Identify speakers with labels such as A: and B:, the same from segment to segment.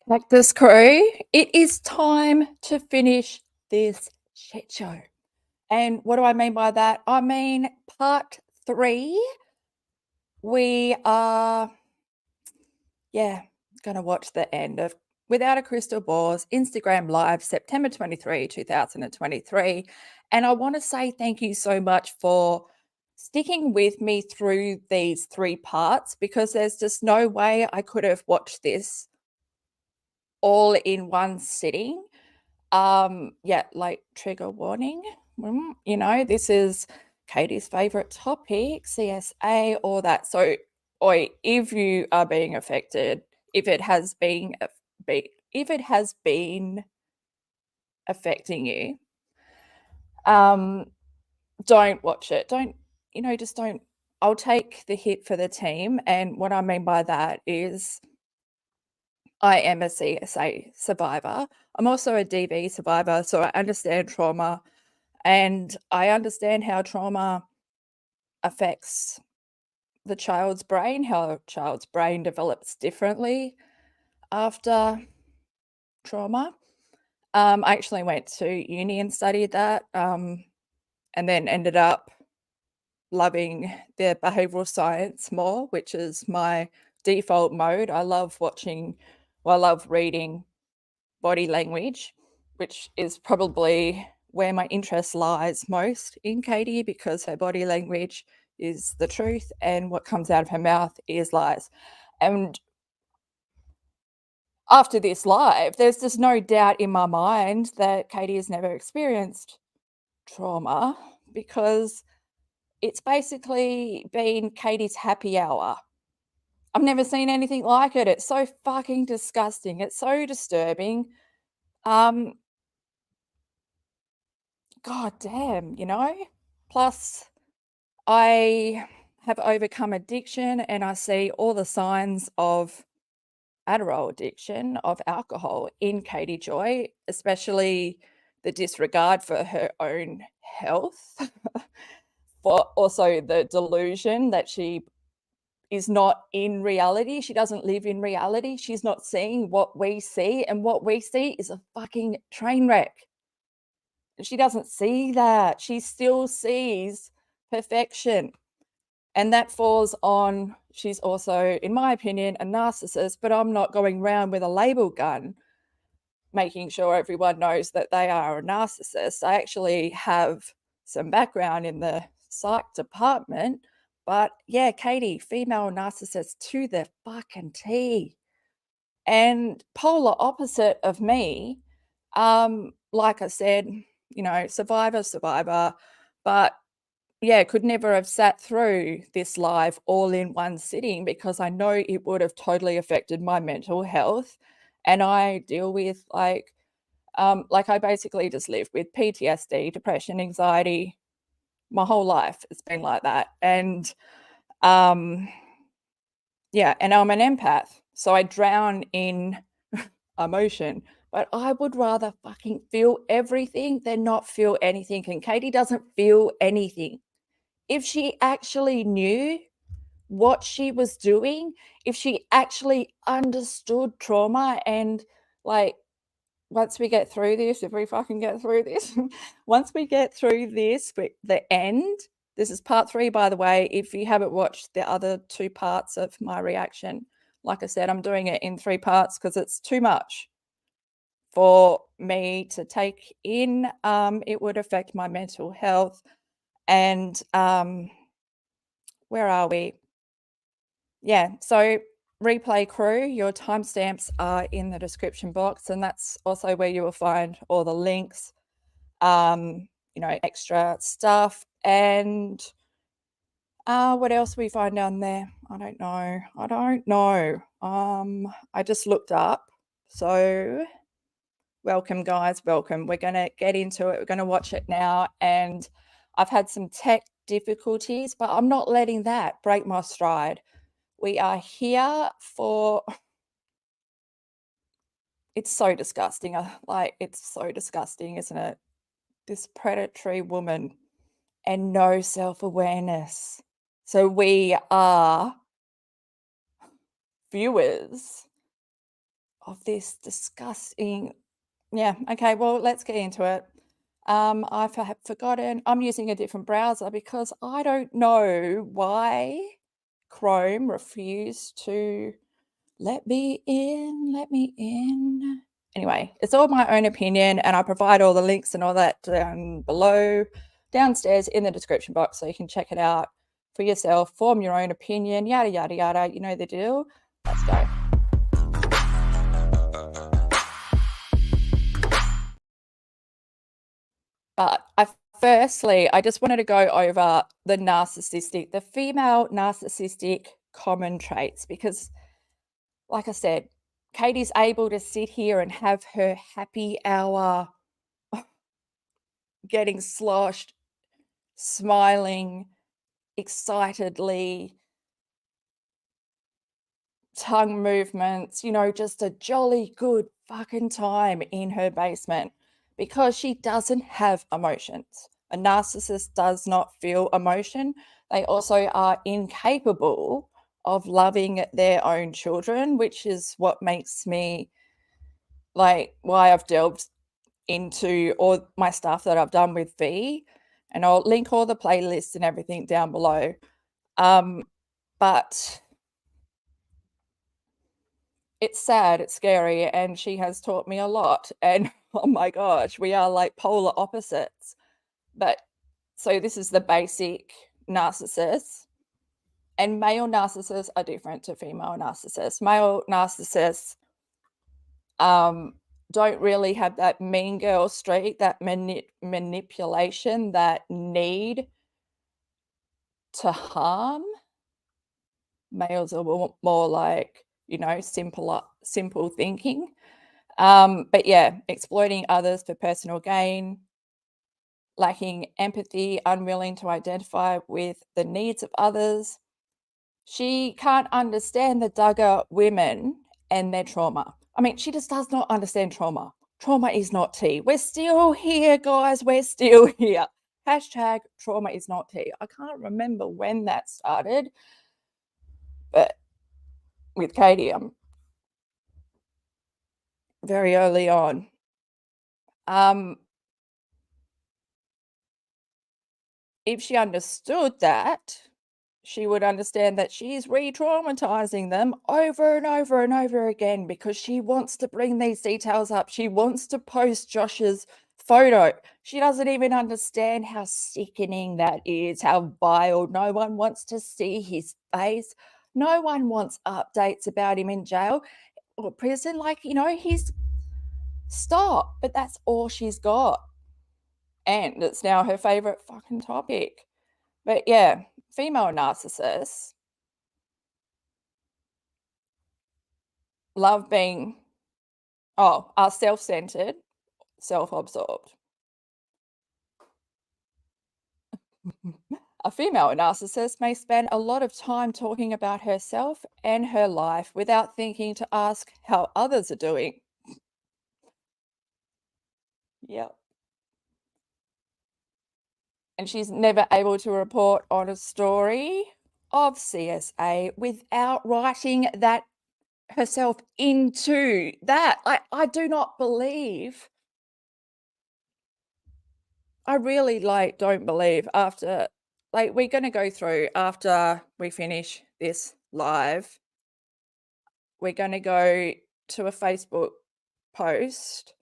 A: Cactus crew, it is time to finish this shit show. And what do I mean by that? I mean part 3. We are, gonna watch the end of Without a Crystal Ball's Instagram Live, September 23, 2023. And I want to say thank you so much for sticking with me through these 3 parts, because there's just no way I could have watched this all in one sitting. Like trigger warning. This is Katie's favorite topic, CSA, all that. So, if you are being affected, if it has been affecting you, don't watch it. Just don't. I'll take the hit for the team. And what I mean by that is, I am a CSA survivor. I'm also a DV survivor, so I understand trauma, and I understand how trauma affects the child's brain, how a child's brain develops differently after trauma. I actually went to uni and studied that, and then ended up loving the behavioral science more, which is my default mode. I love reading body language, which is probably where my interest lies most in Katie, because her body language is the truth and what comes out of her mouth is lies. And after this live, there's just no doubt in my mind that Katie has never experienced trauma, because it's basically been Katie's happy hour. I've never seen anything like it. It's so fucking disgusting. It's so disturbing. God damn, Plus, I have overcome addiction, and I see all the signs of Adderall addiction, of alcohol in Katie Joy, especially the disregard for her own health, for also the delusion that she is not in reality. She doesn't live in reality. She's not seeing what we see, and what we see is a fucking train wreck. She doesn't see that. She still sees perfection. And that falls on, she's also, in my opinion, a narcissist, but I'm not going around with a label gun making sure everyone knows that they are a narcissist. I actually have some background in the psych department, but yeah, Katie, female narcissist to the fucking T. And polar opposite of me, like I said, survivor, but yeah, could never have sat through this live all in one sitting, because I know it would have totally affected my mental health. And I deal with I basically just live with PTSD, depression, anxiety. My whole life it's been like that. And and I'm an empath, so I drown in emotion. But I would rather fucking feel everything than not feel anything. And Katie doesn't feel anything. If she actually knew what she was doing, if she actually understood trauma, and once we get through this, if we fucking get through this, once we get through this, the end, this is part 3, by the way. If you haven't watched the other 2 parts of my reaction, like I said, I'm doing it in 3 parts because it's too much for me to take in. It would affect my mental health. And where are we? Yeah, so replay crew, your timestamps are in the description box, and that's also where you will find all the links, extra stuff. And what else we find down there? I don't know. I just looked up. So welcome, guys, welcome. We're going to get into it. We're going to watch it now. And I've had some tech difficulties, but I'm not letting that break my stride. We are here for, it's so disgusting. It's so disgusting, isn't it? This predatory woman and no self-awareness. So we are viewers of this disgusting. Yeah, okay, well, let's get into it. I have forgotten. I'm using a different browser because I don't know why Chrome refused to let me in. Anyway, it's all my own opinion, and I provide all the links and all that down below, downstairs in the description box, so you can check it out for yourself, form your own opinion, yada, yada, yada. You know the deal. Let's go. But firstly, I just wanted to go over the female narcissistic common traits, because like I said, Katie's able to sit here and have her happy hour getting sloshed, smiling excitedly, tongue movements, you know, just a jolly good fucking time in her basement, because she doesn't have emotions. A narcissist does not feel emotion. They also are incapable of loving their own children, which is what makes me, like, why I've delved into all my stuff that I've done with V, and I'll link all the playlists and everything down below. But it's sad, it's scary, and she has taught me a lot, and oh my gosh, we are like polar opposites. But so this is the basic narcissist, and male narcissists are different to female narcissists. Male narcissists don't really have that mean girl streak, that manipulation, that need to harm. Males are more like, you know, simple thinking. But yeah, exploiting others for personal gain, lacking empathy, unwilling to identify with the needs of others. She can't understand the Duggar women and their trauma. I mean, she just does not understand trauma. Trauma is not tea. We're still here, guys. We're still here. Hashtag trauma is not tea. I can't remember when that started, but with Katie, I'm very early on. If she understood that, she would understand that she's re-traumatizing them over and over and over again, because she wants to bring these details up. She wants to post Josh's photo. She doesn't even understand how sickening that is, how vile. No one wants to see his face. No one wants updates about him in jail or prison. Like, you know, stop. But that's all she's got. And it's now her favorite fucking topic. But yeah, female narcissists love being, are self-centered, self-absorbed. A female narcissist may spend a lot of time talking about herself and her life without thinking to ask how others are doing. Yep. And she's never able to report on a story of CSA without writing that herself into that. I do not believe, I really don't believe, after, we're going to go through, after we finish this live, we're going to go to a Facebook post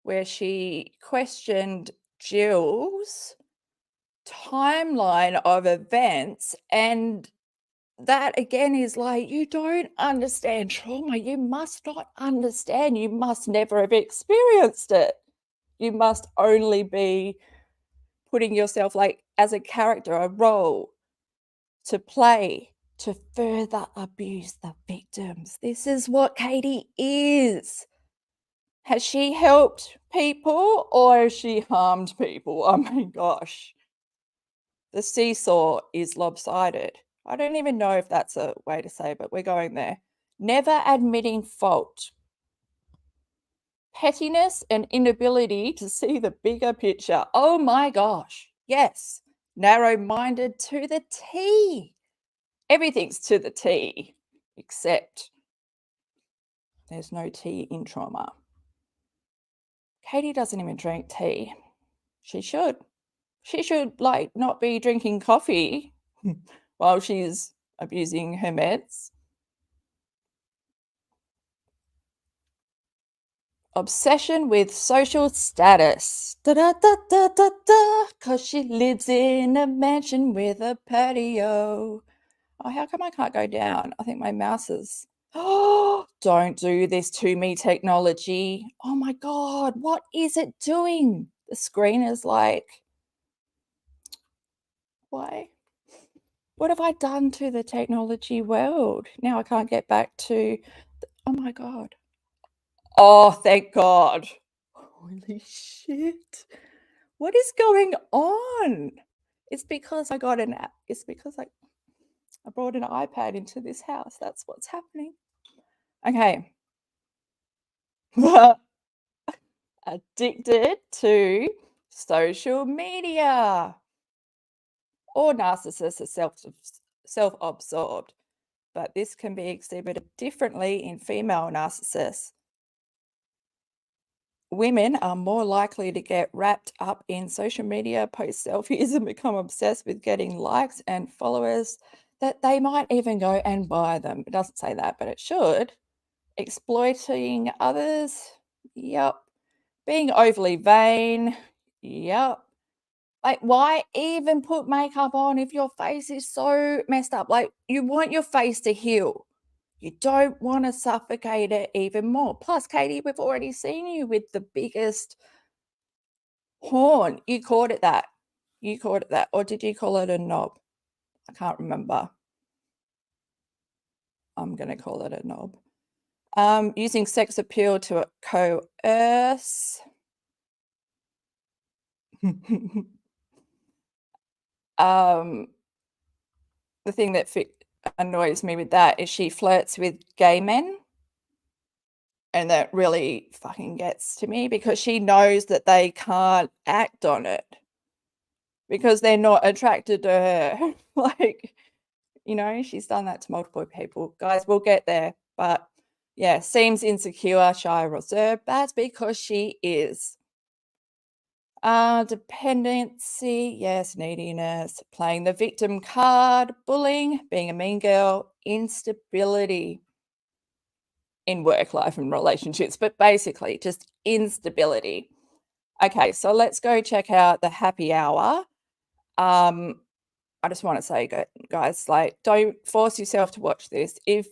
A: where she questioned Jill's timeline of events, and that again is like, you don't understand trauma. You must not understand. You must never have experienced it. You must only be putting yourself as a character, a role to play to further abuse the victims. This is what Katie is. Has she helped people or has she harmed people? Oh my gosh. The seesaw is lopsided. I don't even know if that's a way to say, but we're going there. Never admitting fault. Pettiness and inability to see the bigger picture. Oh my gosh. Yes. Narrow-minded to the T. Everything's to the T, except There's no tea in trauma. Katie doesn't even drink tea. She should. She should, like, not be drinking coffee while she's abusing her meds. Obsession with social status. Da-da-da-da-da-da, 'cause she lives in a mansion with a patio. Oh, how come I can't go down? I think my mouse is... Oh, don't do this to me, technology. Oh my God, what is it doing? The screen is like... Why? What have I done to the technology world? Now I can't get back to... Oh my God. Oh, thank God. Holy shit. What is going on? It's because I got an app. It's because I brought an iPad into this house. That's what's happening. Okay. Addicted to social media. Or narcissists are self-absorbed, but this can be exhibited differently in female narcissists. Women are more likely to get wrapped up in social media, post selfies, and become obsessed with getting likes and followers that they might even go and buy them. It doesn't say that, but it should. Exploiting others. Yep. Being overly vain. Yep. Like, why even put makeup on if your face is so messed up? Like, you want your face to heal. You don't want to suffocate it even more. Plus, Katie, we've already seen you with the biggest horn. You called it that. You called it that. Or did you call it a knob? I can't remember. I'm going to call it a knob. Using sex appeal to coerce. The thing that annoys me with that is she flirts with gay men. And that really fucking gets to me because she knows that they can't act on it because they're not attracted to her. Like, you know, she's done that to multiple people. Guys, we'll get there. But yeah, seems insecure, shy, reserved. That's because she is. Dependency, yes, neediness, playing the victim card, bullying, being a mean girl, instability in work life and relationships, but basically just instability. Okay, so let's go check out the happy hour. I just want to say, guys, like, don't force yourself to watch this if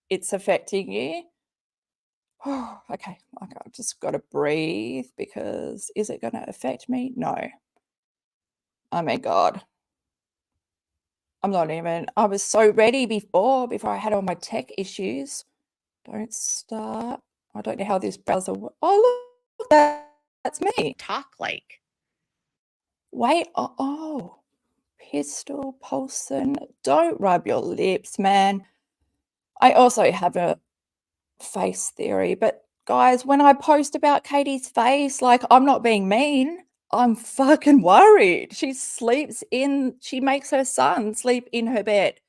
A: it's affecting you. Okay, I've just got to breathe because is it going to affect me? No. Oh my God. I'm not even, I was so ready before I had all my tech issues. Don't start. I don't know how this browser works. Oh, look, that's me.
B: Talk like.
A: Wait, oh. Pistol, Paulson, don't rub your lips, man. I also have a face theory, but guys, when I post about Katie's face, like, I'm not being mean. I'm fucking worried. She makes her son sleep in her bed,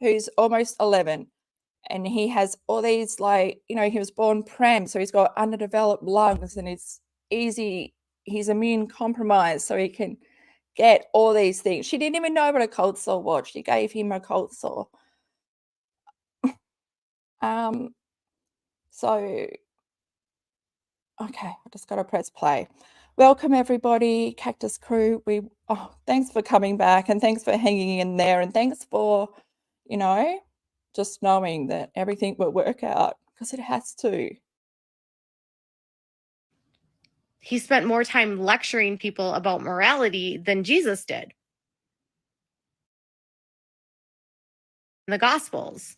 A: who's almost 11. And he has all these, like, you know, he was born prem, so he's got underdeveloped lungs and he's immune compromised, so he can get all these things. She didn't even know what a cold sore was. She gave him a cold sore. So, okay, I just got to press play. Welcome, everybody, Cactus crew. Thanks for coming back and thanks for hanging in there and thanks for, you know, just knowing that everything will work out because it has to.
B: He spent more time lecturing people about morality than Jesus did in the Gospels.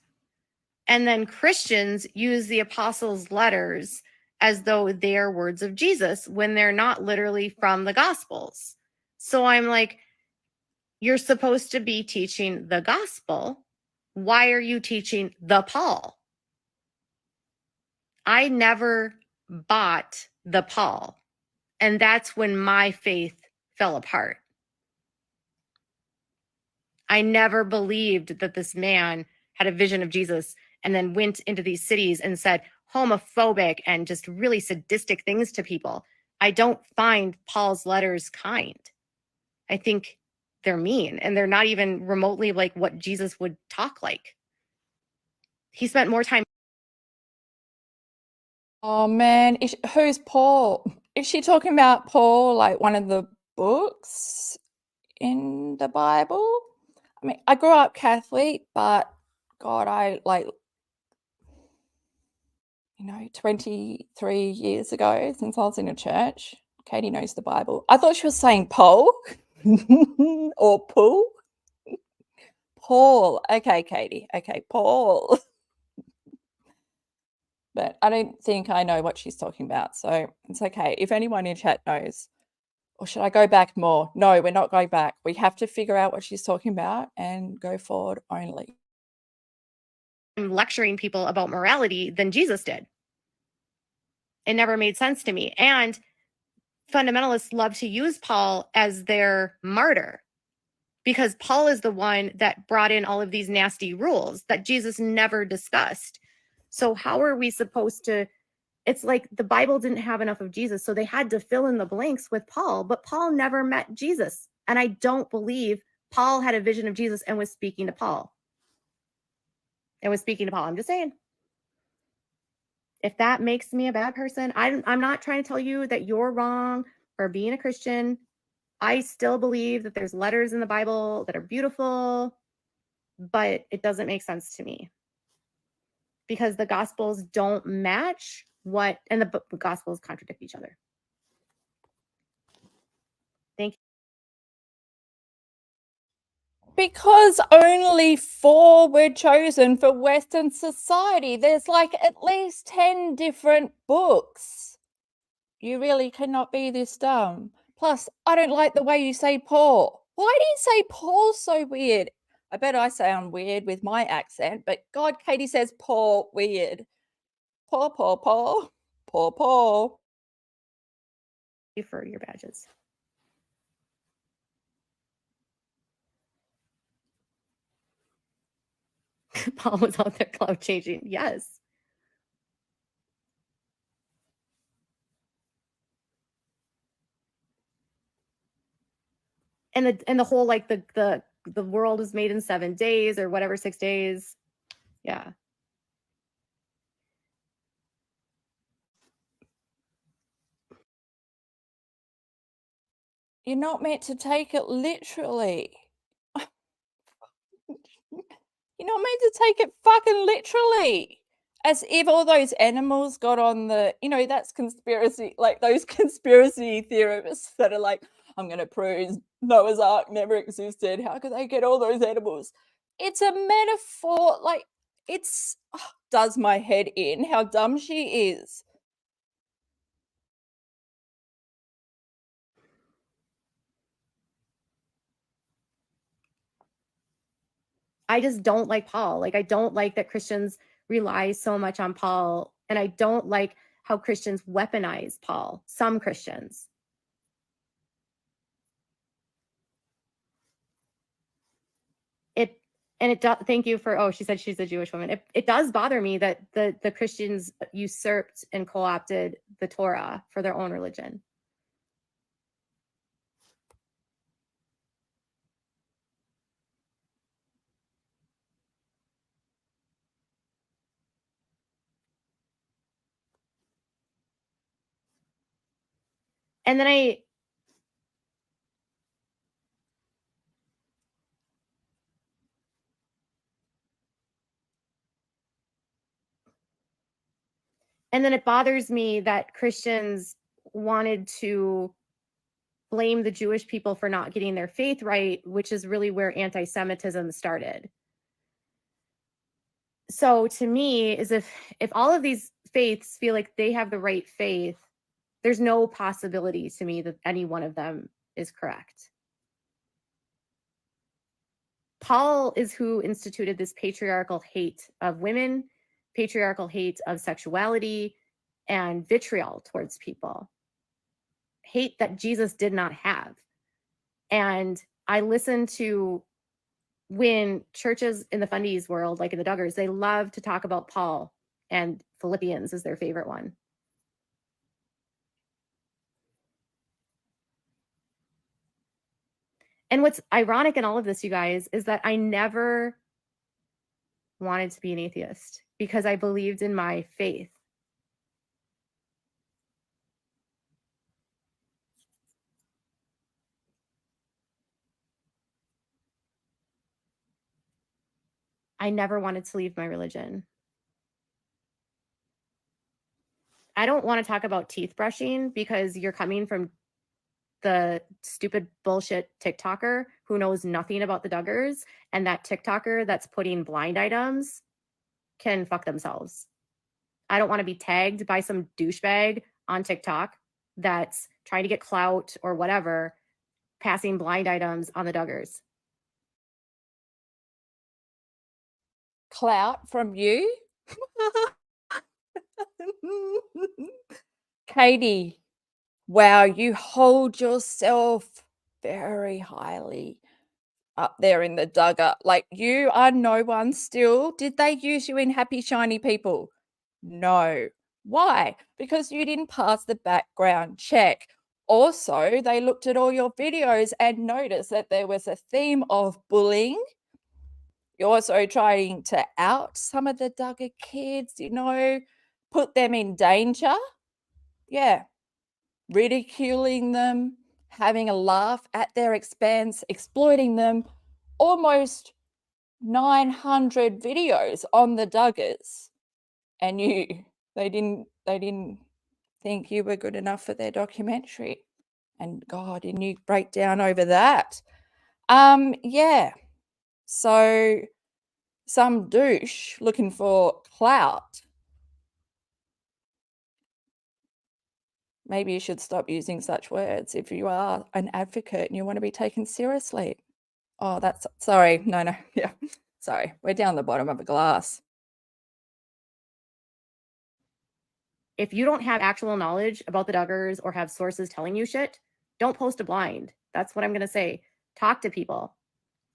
B: And then Christians use the apostles' letters as though they are words of Jesus when they're not literally from the Gospels. So I'm like, you're supposed to be teaching the gospel. Why are you teaching the Paul? I never bought the Paul. And that's when my faith fell apart. I never believed that this man had a vision of Jesus and then went into these cities and said, homophobic and just really sadistic things to people. I don't find Paul's letters kind. I think they're mean, and they're not even remotely like what Jesus would talk like. He spent more time.
A: Oh man, who's Paul? Is she talking about Paul, like one of the books in the Bible? I mean, I grew up Catholic, but God, I like, 23 years ago since I was in a church. Katie knows the Bible. I thought she was saying Paul or Paul. Paul. Okay, Katie. Okay, Paul. But I don't think I know what she's talking about, so it's okay. If anyone in chat knows, or should I go back more? No, we're not going back. We have to figure out what she's talking about and go forward only.
B: Lecturing people about morality than Jesus did. It never made sense to me. And fundamentalists love to use Paul as their martyr because Paul is the one that brought in all of these nasty rules that Jesus never discussed. So how are we supposed to? It's like the Bible didn't have enough of Jesus, so they had to fill in the blanks with Paul, but Paul never met Jesus. And I don't believe Paul had a vision of Jesus and was speaking to Paul. I'm just saying. If that makes me a bad person, I'm not trying to tell you that you're wrong for being a Christian. I still believe that there's letters in the Bible that are beautiful, but it doesn't make sense to me because the Gospels don't match and the Gospels contradict each other. Thank you.
A: Because only 4 were chosen for Western society. There's like at least 10 different books. You really cannot be this dumb. Plus, I don't like the way you say Paul. Why do you say Paul so weird? I bet I sound weird with my accent, but God, Katie says Paul weird. Paul, Paul, Paul, Paul, Paul.
B: Thank you for your badges. Paul was out there cloud changing. Yes. And the whole like the world was made in 7 days or whatever, 6 days. Yeah.
A: You're not meant to take it literally. You're not meant to take it fucking literally. As if all those animals got on the, that's conspiracy, like those conspiracy theorists that are like, I'm going to prove Noah's Ark never existed. How could they get all those animals? It's a metaphor. Like, does my head in how dumb she is.
B: I just don't like Paul. Like, I don't like that Christians rely so much on Paul. And I don't like how Christians weaponize Paul, some Christians. Thank you for, she said she's a Jewish woman. It does bother me that the Christians usurped and co-opted the Torah for their own religion. And then it bothers me that Christians wanted to blame the Jewish people for not getting their faith right, which is really where anti-Semitism started. So to me, is if all of these faiths feel like they have the right faith, there's no possibility to me that any one of them is correct. Paul is who instituted this patriarchal hate of women, patriarchal hate of sexuality, and vitriol towards people. Hate that Jesus did not have. And I listen to when churches in the fundies world, like in the Duggars, they love to talk about Paul and Philippians is their favorite one. And what's ironic in all of this, you guys, is that I never wanted to be an atheist because I believed in my faith. I never wanted to leave my religion. I don't want to talk about teeth brushing because you're coming from the stupid bullshit TikToker who knows nothing about the Duggars, and that TikToker that's putting blind items can fuck themselves. I don't want to be tagged by some douchebag on TikTok that's trying to get clout or whatever, passing blind items on the Duggars.
A: Clout from you? Katie, wow, you hold yourself very highly up there in the Duggar. Like, you are no one still. Did they use you in Happy Shiny People? No. Why? Because you didn't pass the background check. Also, they looked at all your videos and noticed that there was a theme of bullying. You're also trying to out some of the Duggar kids, you know, put them in danger. Yeah. Ridiculing them, having a laugh at their expense, exploiting them. Almost 900 videos on the Duggars. And they didn't think you were good enough for their documentary. And God, didn't you break down over that? Yeah. So some douche looking for clout. Maybe you should stop using such words if you are an advocate and you want to be taken seriously. Oh, that's sorry. No. Yeah. Sorry. We're down the bottom of a glass.
B: If you don't have actual knowledge about the Duggars or have sources telling you shit, don't post a blind. That's what I'm going to say. Talk to people.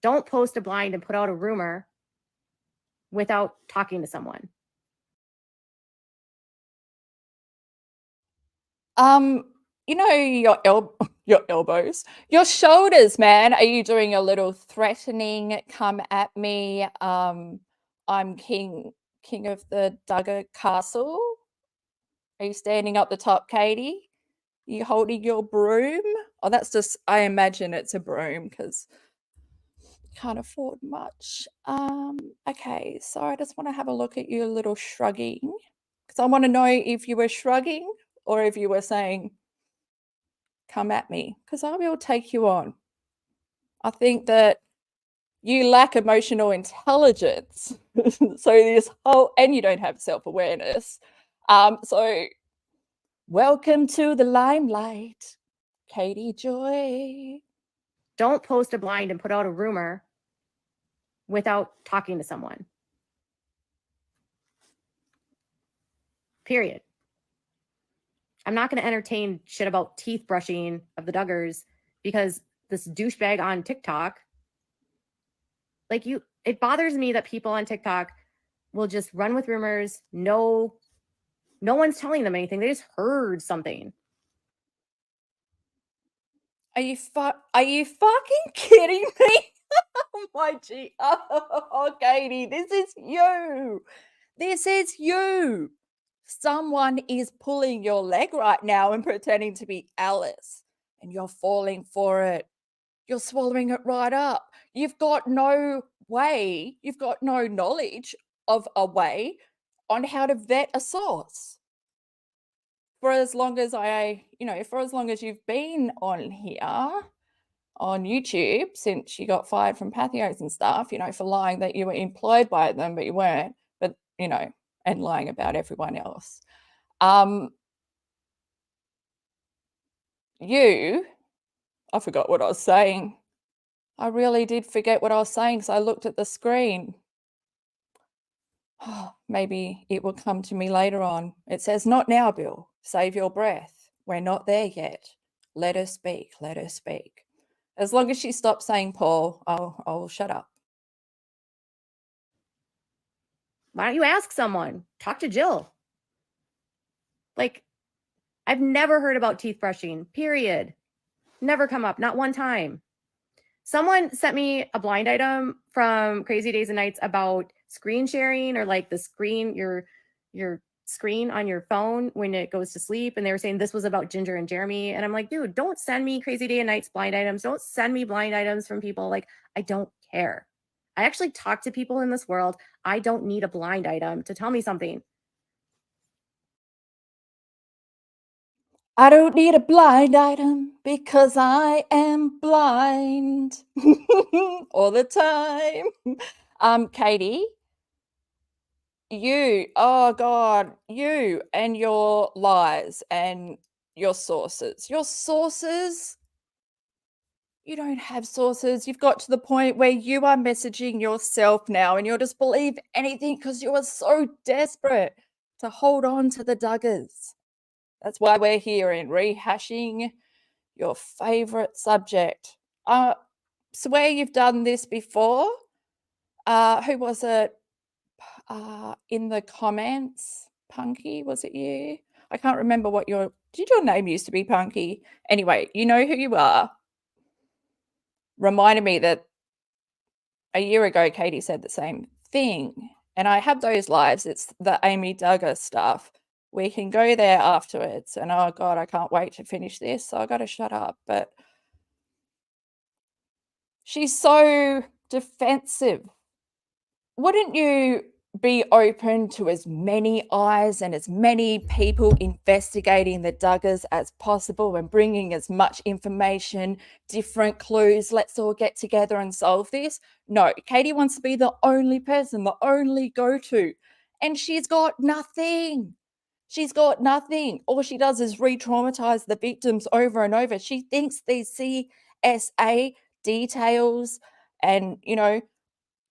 B: Don't post a blind and put out a rumor without talking to someone.
A: You know, your elbows, your shoulders, man. Are you doing a little threatening, come at me? I'm king of the Duggar castle. Are you standing up the top, Katie? Are you holding your broom? Oh, that's just, I imagine it's a broom because can't afford much. Okay, so I just want to have a look at you a little shrugging because I want to know if you were shrugging or if you were saying, come at me, because I will take you on. I think that you lack emotional intelligence. So this whole, and you don't have self-awareness. So welcome to the limelight, Katie Joy.
B: Don't post a blind and put out a rumor without talking to someone. Period. I'm not going to entertain shit about teeth brushing of the Duggars because this douchebag on TikTok, like it bothers me that people on TikTok will just run with rumors. No one's telling them anything. They just heard something.
A: Are you fucking kidding me? Oh my G. Oh, Katie, this is you. This is you. Someone is pulling your leg right now and pretending to be Alice, and you're falling for it. You're swallowing it right up. You've got no way, you've got no knowledge of a way on how to vet a source. For as long as for as long as you've been on here on YouTube, since you got fired from Pathios and stuff, for lying that you were employed by them, but you weren't, but, and lying about everyone else. I forgot what I was saying. I really did forget what I was saying, so I looked at the screen. Oh, maybe it will come to me later on. It says, not now, Bill. Save your breath. We're not there yet. Let her speak. Let her speak. As long as she stops saying Paul, I'll shut up.
B: Why don't you ask someone? Talk to Jill. Like, I've never heard about teeth brushing, period. Never come up, not one time. Someone sent me a blind item from Crazy Days and Nights about screen sharing, or like the screen, your screen on your phone when it goes to sleep. And they were saying this was about Ginger and Jeremy. And I'm like, dude, don't send me Crazy Day and Nights blind items. Don't send me blind items from people. Like, I don't care. I actually talk to people in this world. I don't need a blind item to tell me something.
A: I don't need a blind item because I am blind all the time. Katie, oh God, you and your lies and your sources. Your sources, you don't have sources. You've got to the point where you are messaging yourself now and you'll just believe anything because you are so desperate to hold on to the Duggars. That's why we're here in rehashing your favorite subject. Swear you've done this before. Who was it? In the comments, Punky, was it you? I can't remember what did your name used to be, Punky? Anyway, you know who you are. Reminded me that a year ago, Katie said the same thing. And I have those lives. It's the Amy Duggar stuff. We can go there afterwards. And oh God, I can't wait to finish this. So I got to shut up. But she's so defensive. Wouldn't you be open to as many eyes and as many people investigating the Duggars as possible and bringing as much information, different clues? Let's all get together and solve this. No, Katie wants to be the only person, the only go-to, and she's got nothing. She's got nothing. All she does is re-traumatize the victims over and over. She thinks these CSA details and,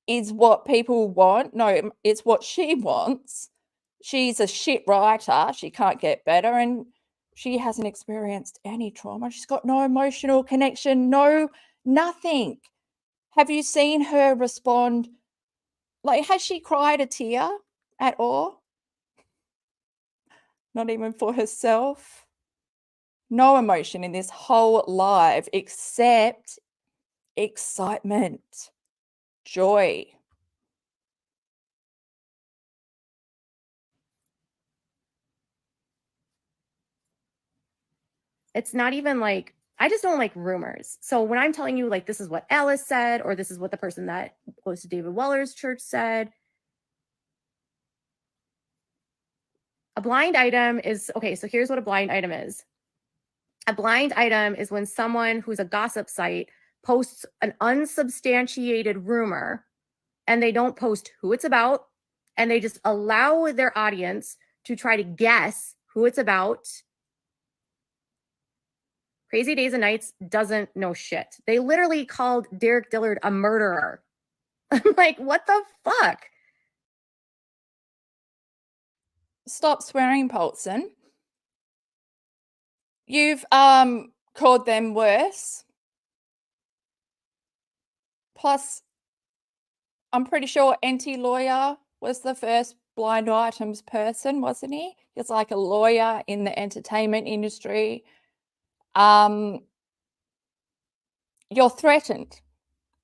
A: is what people want. No, it's what she wants. She's a shit writer. She can't get better. And she hasn't experienced any trauma. She's got no emotional connection, nothing. Have you seen her respond? Like, has she cried a tear at all? Not even for herself. No emotion in this whole live except excitement, joy.
B: It's not even like, I just don't like rumors. So when I'm telling you, like, this is what Alice said, or this is what the person that goes to David Weller's church said, a blind item is, okay, so here's what a blind item is. A blind item is when someone who's a gossip site posts an unsubstantiated rumor and they don't post who it's about, and they just allow their audience to try to guess who it's about. Crazy Days and Nights doesn't know shit. They literally called Derek Dillard a murderer. I'm like, what the fuck?
A: Stop swearing, Polson. You've called them worse. Plus, I'm pretty sure NT Lawyer was the first blind items person, wasn't he? He's like a lawyer in the entertainment industry. You're threatened.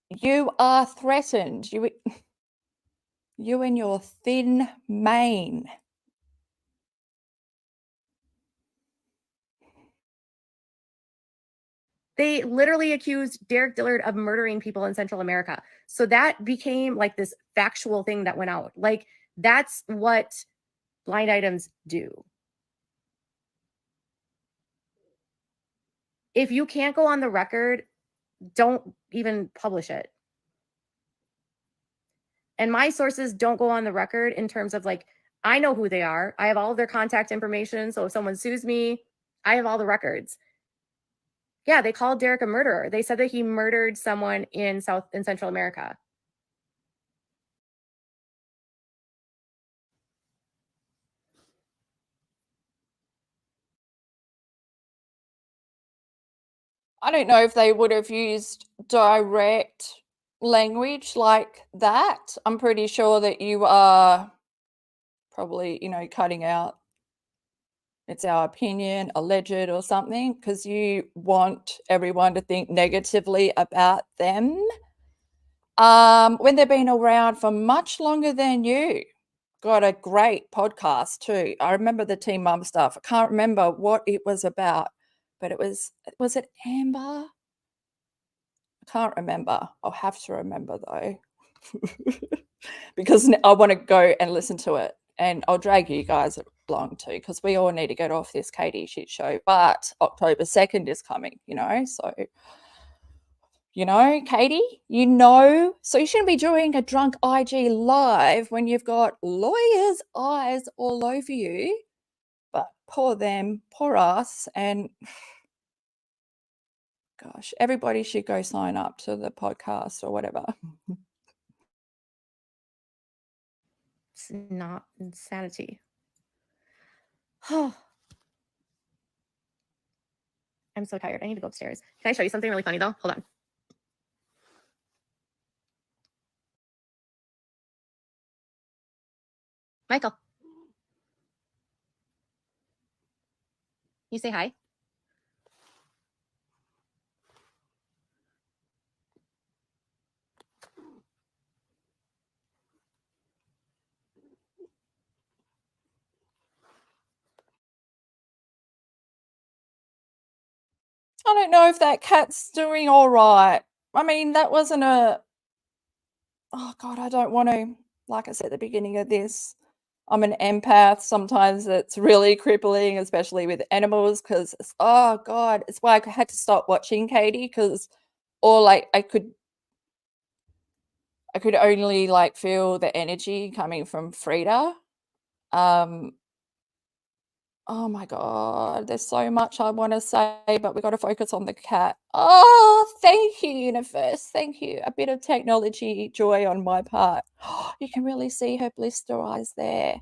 A: You are threatened. You and your thin mane.
B: They literally accused Derek Dillard of murdering people in Central America. So that became like this factual thing that went out. Like, that's what blind items do. If you can't go on the record, don't even publish it. And my sources don't go on the record in terms of, like, I know who they are. I have all of their contact information. So if someone sues me, I have all the records. Yeah, they called Derek a murderer. They said that he murdered someone in Central America.
A: I don't know if they would have used direct language like that. I'm pretty sure that you are probably, cutting out it's our opinion, alleged or something, because you want everyone to think negatively about them when they've been around for much longer than you. Got a great podcast too. I remember the Teen Mum stuff. I can't remember what it was about, but was it Amber? I can't remember. I'll have to remember though. Because I want to go and listen to it, and I'll drag you guys along too, because we all need to get off this Katie shit show. But October 2nd is coming, so Katie, so you shouldn't be doing a drunk IG live when you've got lawyers' eyes all over you. But poor them, poor us, and gosh, everybody should go sign up to the podcast or whatever.
B: It's not insanity. Oh, I'm so tired. I need to go upstairs. Can I show you something really funny though? Hold on. Michael, you say hi?
A: I don't know if that cat's doing all right. I mean, that wasn't oh God, I don't want to, like I said at the beginning of this, I'm an empath. Sometimes it's really crippling, especially with animals, because oh God, it's why I had to stop watching Katie, because I could only feel the energy coming from Frida. Oh my God, there's so much I want to say, but we've got to focus on the cat. Oh, thank you, universe. Thank you. A bit of technology joy on my part. You can really see her blister eyes there.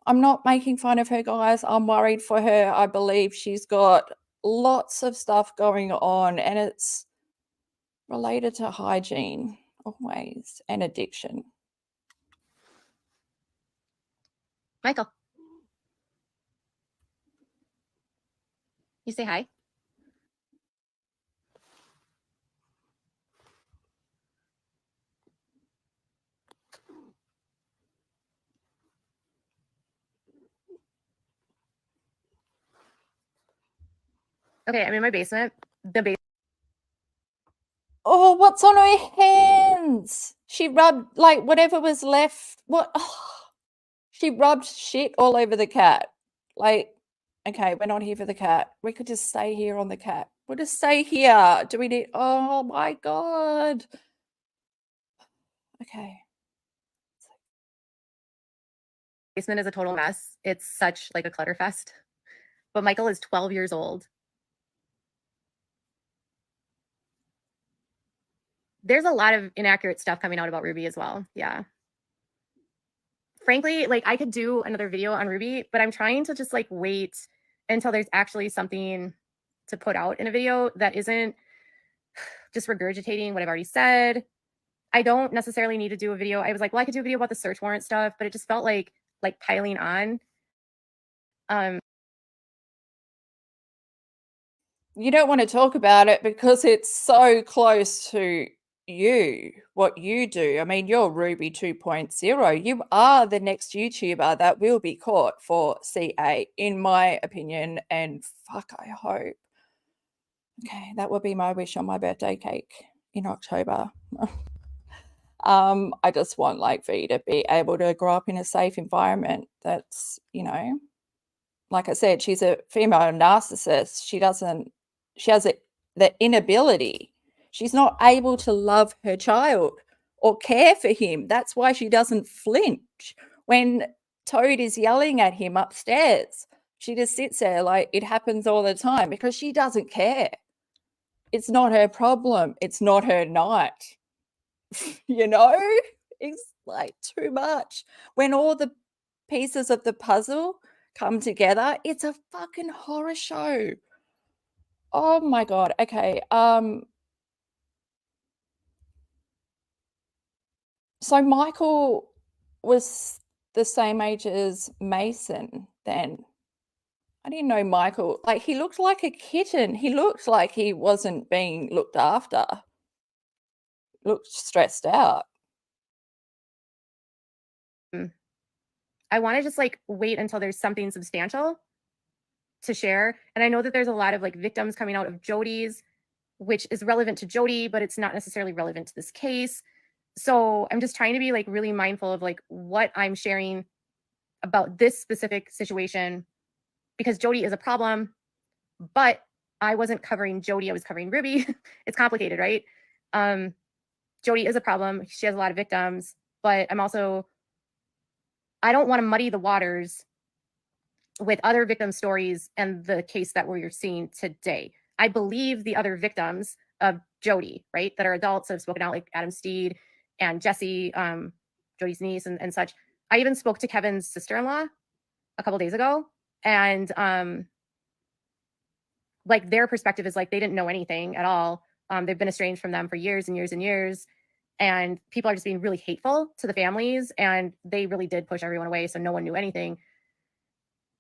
A: I'm not making fun of her, guys. I'm worried for her. I believe she's got lots of stuff going on, and it's related to hygiene always, and addiction.
B: Michael, you say hi? Okay, I'm in my basement.
A: Oh, what's on her hands? She rubbed whatever was left. What? Oh, she rubbed shit all over the cat. Okay, we're not here for the cat. We could just stay here on the cat. We'll just stay here. Do we need? Oh my God. Okay.
B: Basement is a total mess. It's such a clutter fest. But Michael is 12 years old. There's a lot of inaccurate stuff coming out about Ruby as well. Yeah. Frankly, I could do another video on Ruby, but I'm trying to just wait until there's actually something to put out in a video that isn't just regurgitating what I've already said. I don't necessarily need to do a video. I was like, well, I could do a video about the search warrant stuff, but it just felt like piling on.
A: You don't want to talk about it because it's so close to what you do. I mean, you're Ruby 2.0. You are the next YouTuber that will be caught for CA, in my opinion, and fuck, I hope. Okay, that will be my wish on my birthday cake in October. I just want V to be able to grow up in a safe environment that's, like I said, she's a female narcissist. She has the inability. She's not able to love her child or care for him. That's why she doesn't flinch when Toad is yelling at him upstairs. She just sits there it happens all the time, because she doesn't care. It's not her problem. It's not her night. It's too much. When all the pieces of the puzzle come together, it's a fucking horror show. Oh my God. Okay. So Michael was the same age as Mason then. I didn't know Michael, like, he looked like a kitten. He looked like he wasn't being looked after. Looked stressed out.
B: I want to just like wait until there's something substantial to share. And I know that there's a lot of like victims coming out of Jody's, which is relevant to Jody, but it's not necessarily relevant to this case. So I'm just trying to be like really mindful of like what I'm sharing about this specific situation, because Jody is a problem, but I wasn't covering Jody, I was covering Ruby. It's complicated, right? Jody is a problem. She has a lot of victims, but I don't want to muddy the waters with other victim stories and the case that we're seeing today. I believe the other victims of Jody, right, that are adults that have spoken out, like Adam Steed and Jesse, Jody's niece and such. I even spoke to Kevin's sister-in-law a couple days ago, and like their perspective is like they didn't know anything at all. They've been estranged from them for years and years and years. And people are just being really hateful to the families, and they really did push everyone away, so no one knew anything.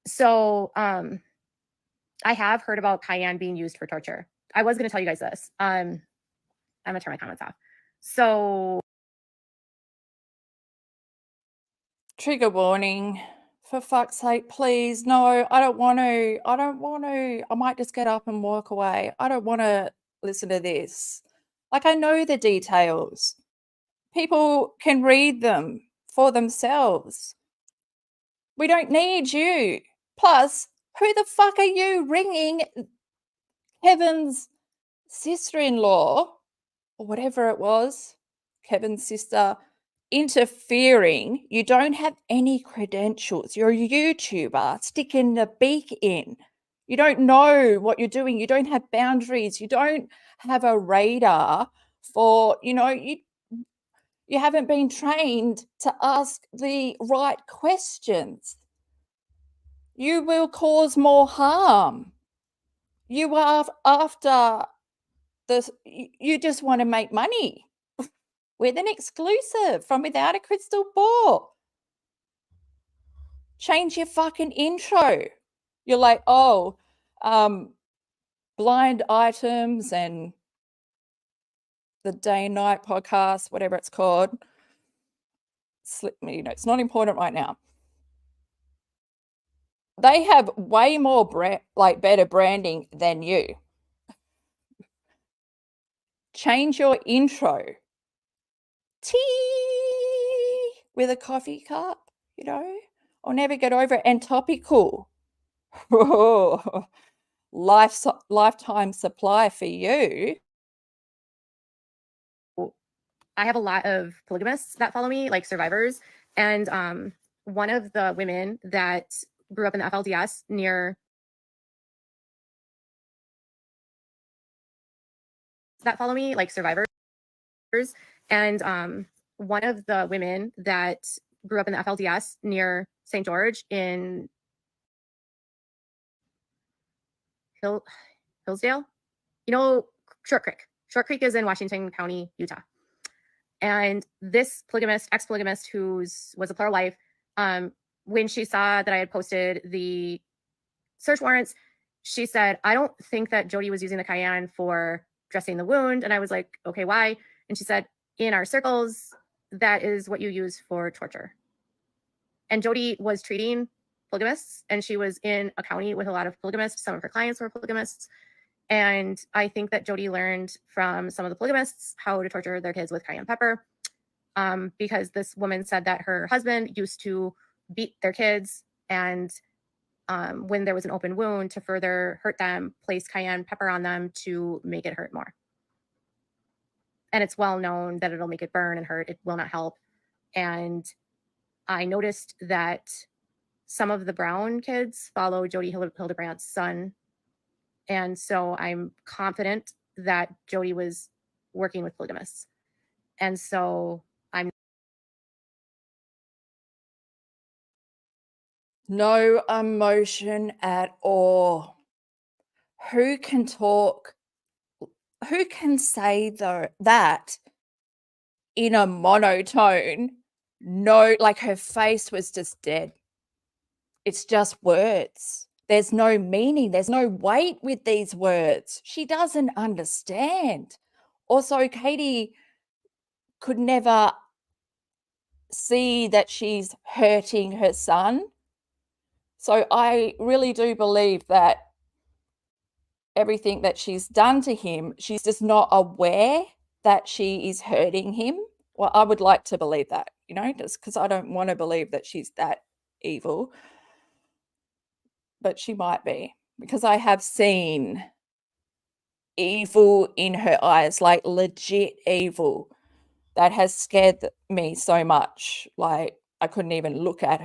B: So I have heard about KYAN being used for torture. I was going to tell you guys this. I'm going to turn my comments off. So
A: Trigger warning. For fuck's sake, please. No, I don't want to. I might just get up and walk away. I don't want to listen to this. Like, I know the details. People can read them for themselves. We don't need you. Plus, who the fuck are you ringing Kevin's sister-in-law, or whatever it was, Kevin's sister, interfering? You don't have any credentials. You're a YouTuber sticking the beak in. You don't know what you're doing. You don't have boundaries. You don't have a radar for, you haven't been trained to ask the right questions. You will cause more harm. You are after this. You just want to make money with an exclusive from Without a Crystal Ball. Change your fucking intro. You're like, oh, blind items and the day and night podcast, whatever it's called. Slip me, it's not important right now. They have way more better branding than you. Change your intro. Tea with a coffee cup, I'll never get over it. And topical. Lifetime supply for you.
B: I have a lot of polygamists that follow me, like survivors. And one of the women that grew up in the FLDS near that follow me, like survivors. And one of the women that grew up in the FLDS near St. George in Hillsdale, Short Creek. Short Creek is in Washington County, Utah. And this ex-polygamist was a plural wife, when she saw that I had posted the search warrants, she said, I don't think that Jody was using the KYAN for dressing the wound. And I was like, okay, why? And she said, in our circles, that is what you use for torture. And Jody was treating polygamists, and she was in a county with a lot of polygamists. Some of her clients were polygamists. And I think that Jody learned from some of the polygamists how to torture their kids with cayenne pepper, because this woman said that her husband used to beat their kids, and when there was an open wound, to further hurt them, place cayenne pepper on them to make it hurt more. And it's well known that it'll make it burn and hurt. It will not help. And I noticed that some of the Brown kids follow Jody Hildebrandt's son. And so I'm confident that Jody was working with polygamists. And so I'm
A: no emotion at all. Who can talk? Who can say that in a monotone? No, like her face was just dead. It's just words. There's no meaning. There's no weight with these words. She doesn't understand. Also, Katie could never see that she's hurting her son. So I really do believe that everything that she's done to him, she's just not aware that she is hurting him. Well, I would like to believe that, you know, just because I don't want to believe that she's that evil. But she might be, because I have seen evil in her eyes, like legit evil, that has scared me so much. Like I couldn't even look at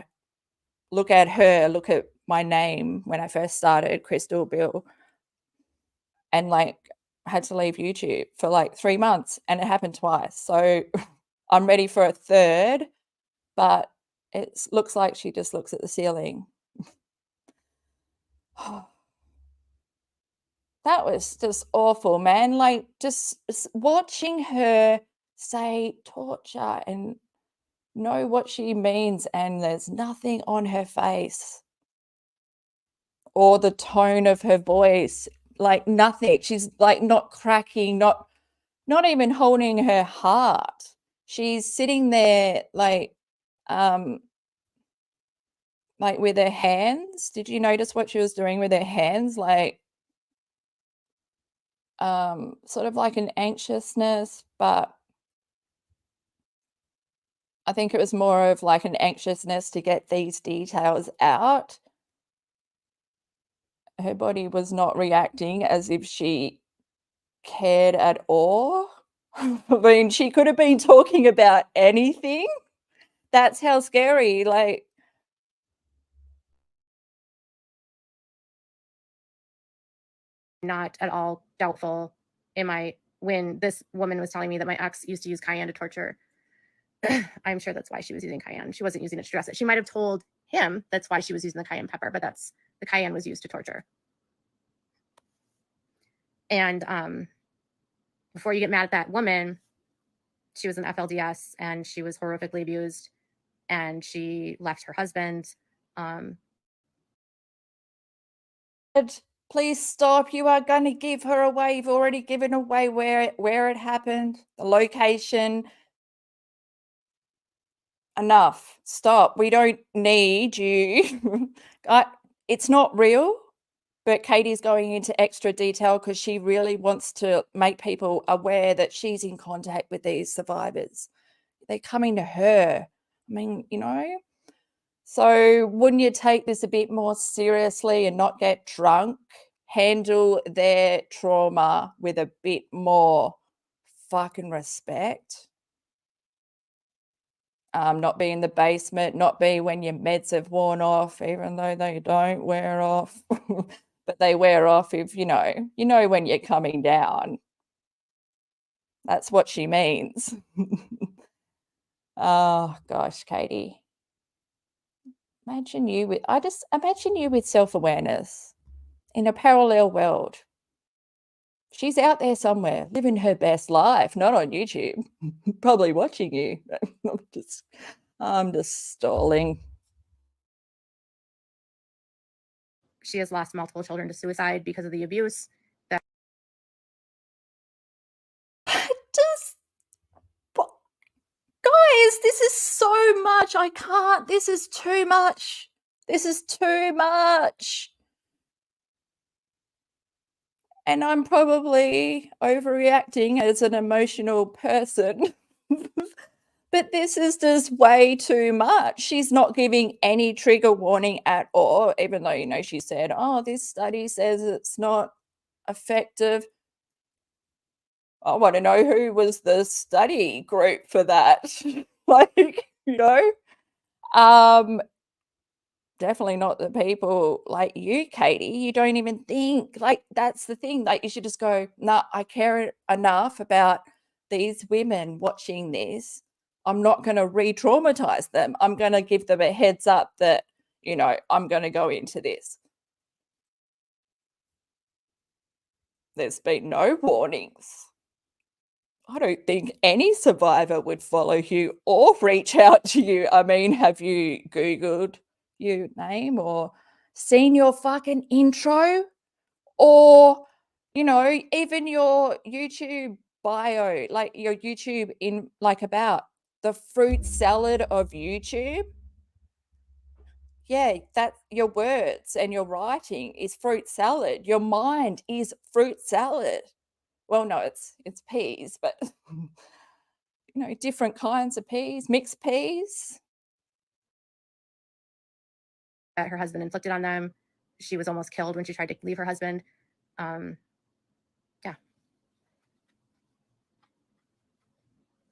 A: her, look at my name when I first started, Crystal Bill, and like had to leave YouTube for like 3 months, and it happened twice. So I'm ready for a third, but it looks like she just looks at the ceiling. That was just awful, man. Like just watching her say torture and know what she means, and there's nothing on her face or the tone of her voice, like nothing. She's like not cracking, not even holding her heart. She's sitting there like with her hands. Did you notice what she was doing with her hands? Like sort of like an anxiousness, but I think it was more of like an anxiousness to get these details out. Her body was not reacting as if she cared at all. I mean, she could have been talking about anything. That's how scary, like
B: not at all doubtful when this woman was telling me that my ex used to use cayenne to torture. I'm sure that's why she was using cayenne. She wasn't using it to dress it. She might have told him that's why she was using the cayenne pepper, but the cayenne was used to torture. And before you get mad at that woman, she was an FLDS and she was horrifically abused, and she left her husband.
A: Please stop. You are going to give her away. You've already given away where it happened, the location. Enough. Stop. We don't need you. It's not real, but Katie's going into extra detail because she really wants to make people aware that she's in contact with these survivors. They're coming to her. I mean, you know, so wouldn't you take this a bit more seriously and not get drunk? Handle their trauma with a bit more fucking respect. Not be in the basement, not be when your meds have worn off, even though they don't wear off, but they wear off if, you know when you're coming down. That's what she means. Oh, gosh, Katie. Imagine you with self-awareness in a parallel world. She's out there somewhere living her best life, not on YouTube, probably watching you. I'm just stalling.
B: She has lost multiple children to suicide because of the abuse.
A: Guys, this is so much. I can't. This is too much. This is too much. And I'm probably overreacting as an emotional person. But this is just way too much. She's not giving any trigger warning at all, even though, you know, she said, oh, this study says it's not effective. I want to know who was the study group for that. Like, you know, definitely not the people like you, Katie. You don't even think, like, that's the thing. Like, you should just go, nah, I care enough about these women watching this. I'm not going to re-traumatize them. I'm going to give them a heads up that, you know, I'm going to go into this. There's been no warnings. I don't think any survivor would follow you or reach out to you. I mean, have you Googled your name or seen your fucking intro? Or, you know, even your YouTube bio, like your YouTube in like about the fruit salad of YouTube. Yeah, that your words and your writing is fruit salad. Your mind is fruit salad. Well, no, it's peas, but you know, different kinds of peas, mixed peas.
B: That her husband inflicted on them. She was almost killed when she tried to leave her husband. Yeah.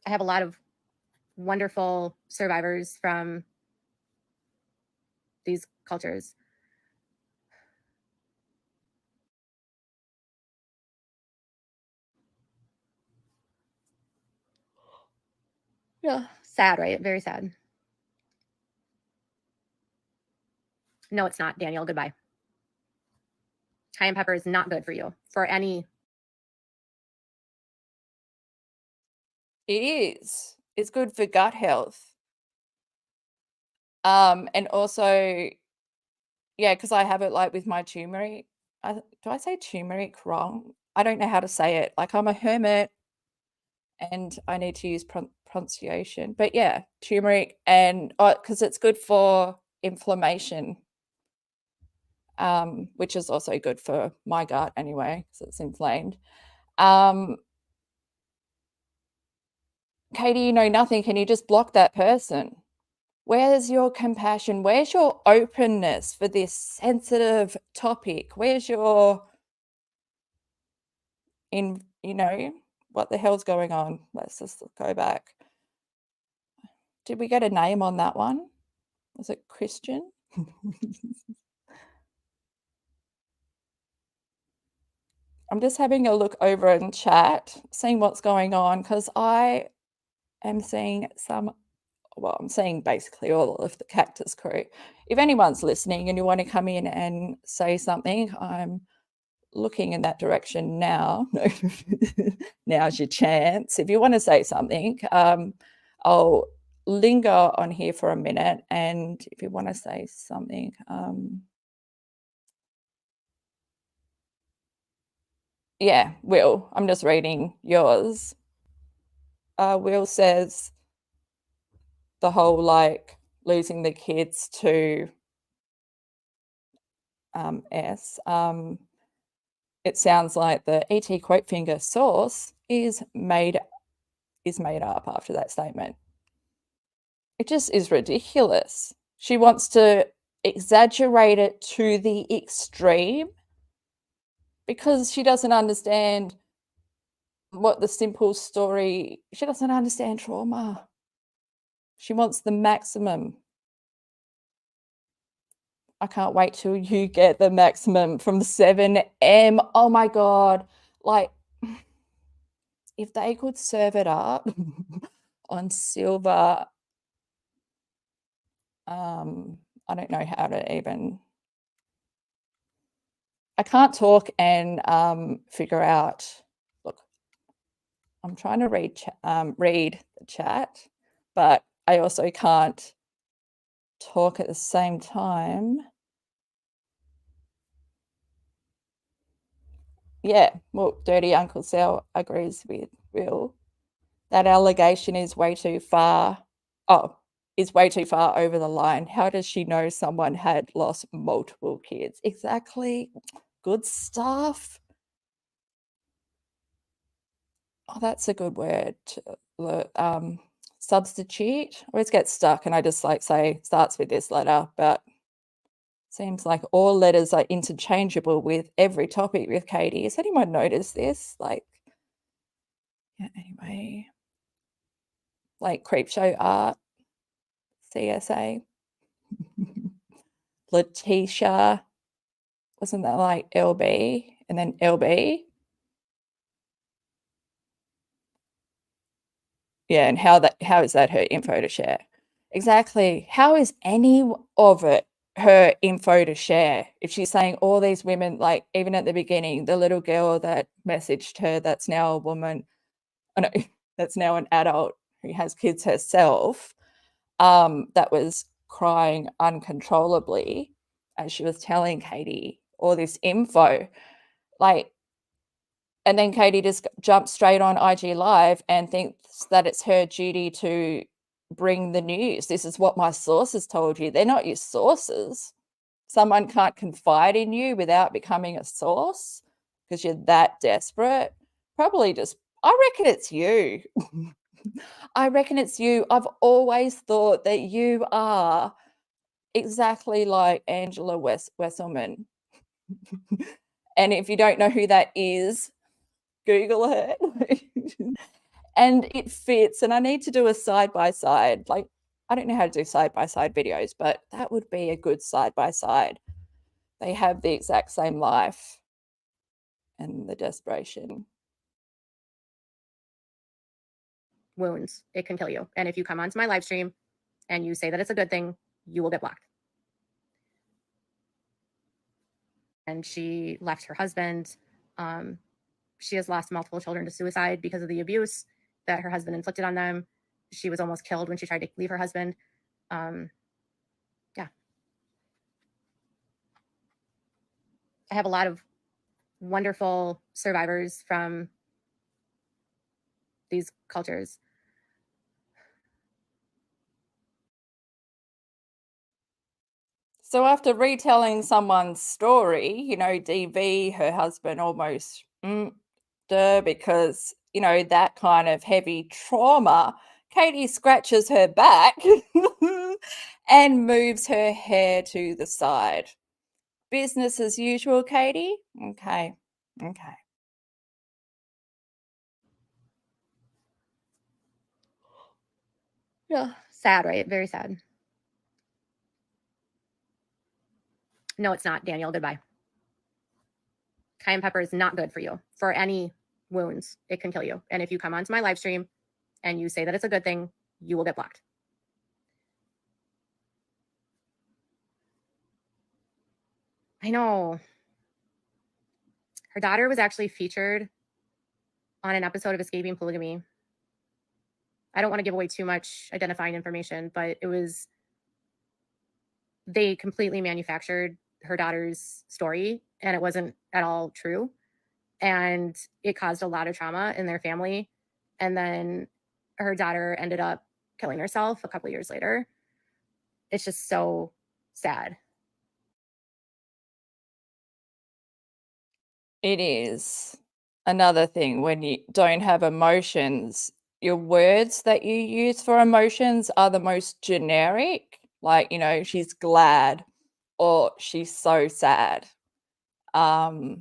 B: I have a lot of wonderful survivors from these cultures. Yeah, sad, right? Very sad. No, it's not, Daniel. Goodbye. Cayenne pepper is not good for you for any.
A: It is. It's good for gut health. And also, yeah, because I have it like with my turmeric. Do I say turmeric wrong? I don't know how to say it. Like I'm a hermit and I need to use pronunciation. But yeah, turmeric, and because it's good for inflammation, which is also good for my gut anyway, because it's inflamed. Katie, you know nothing. Can you just block that person? Where's your compassion? Where's your openness for this sensitive topic? Where's your, you know, what the hell's going on? Let's just go back. Did we get a name on that one? Was it Christian? I'm just having a look over in chat, seeing what's going on, because I am seeing I'm seeing basically all of the Cactus crew. If anyone's listening and you want to come in and say something, I'm looking in that direction now. Now's your chance. If you want to say something, I'll linger on here for a minute. And if you want to say something, yeah, Will, I'm just reading yours. Will says the whole like losing the kids to S. It sounds like the ET quote finger source is made up after that statement. It just is ridiculous. She wants to exaggerate it to the extreme because she doesn't understand what the simple story, she doesn't understand trauma. She wants the maximum. I can't wait till you get the maximum from 7M. Oh my God. Like, if they could serve it up on silver, I don't know how to even, I can't talk and figure out, look, I'm trying to read the chat, but I also can't talk at the same time. Yeah, well, Dirty Uncle Sal agrees with Will. That allegation is way too far. Is way too far over the line. How does she know someone had lost multiple kids? Exactly. Good stuff. Oh, that's a good word. Substitute. I always get stuck and I just like say starts with this letter, but seems like all letters are interchangeable with every topic with Katie. Has anyone noticed this? Like, yeah, anyway, like Creepshow Art, CSA, Letitia, wasn't that like LB and then LB? Yeah, and how is that her info to share? Exactly. How is any of it her info to share? If she's saying all these women, like even at the beginning, the little girl that messaged her that's now a woman, oh no, that's now an adult who has kids herself, that was crying uncontrollably. as she was telling Katie all this info, like, and then Katie just jumps straight on IG Live and thinks that it's her duty to bring the news. This is what my sources told you. They're not your sources. Someone can't confide in you without becoming a source because you're that desperate. Probably just, I reckon it's you. I reckon it's you. I've always thought that you are exactly like Angela Wesselman. And if you don't know who that is, Google her. And it fits. And I need to do a side-by-side. Like, I don't know how to do side-by-side videos, but that would be a good side-by-side. They have the exact same life and the desperation.
B: Wounds, it can kill you. And if you come onto my live stream and you say that it's a good thing, you will get blocked. And she left her husband. She has lost multiple children to suicide because of the abuse that her husband inflicted on them. She was almost killed when she tried to leave her husband. Yeah. I have a lot of wonderful survivors from these cultures.
A: So after retelling someone's story, you know, DV, her husband almost because, you know, that kind of heavy trauma, Katie scratches her back and moves her hair to the side. Business as usual, Katie? Okay. Okay.
B: Yeah. Sad, right? Very sad. No, it's not, Daniel. Goodbye. Cayenne pepper is not good for you. For any wounds, it can kill you. And if you come onto my live stream and you say that it's a good thing, you will get blocked. I know. Her daughter was actually featured on an episode of Escaping Polygamy. I don't want to give away too much identifying information, but they completely manufactured her daughter's story and it wasn't at all true. And it caused a lot of trauma in their family. And then her daughter ended up killing herself a couple of years later. It's just so sad.
A: It is. Another thing, when you don't have emotions, your words that you use for emotions are the most generic. Like, you know, she's glad or she's so sad. Yeah.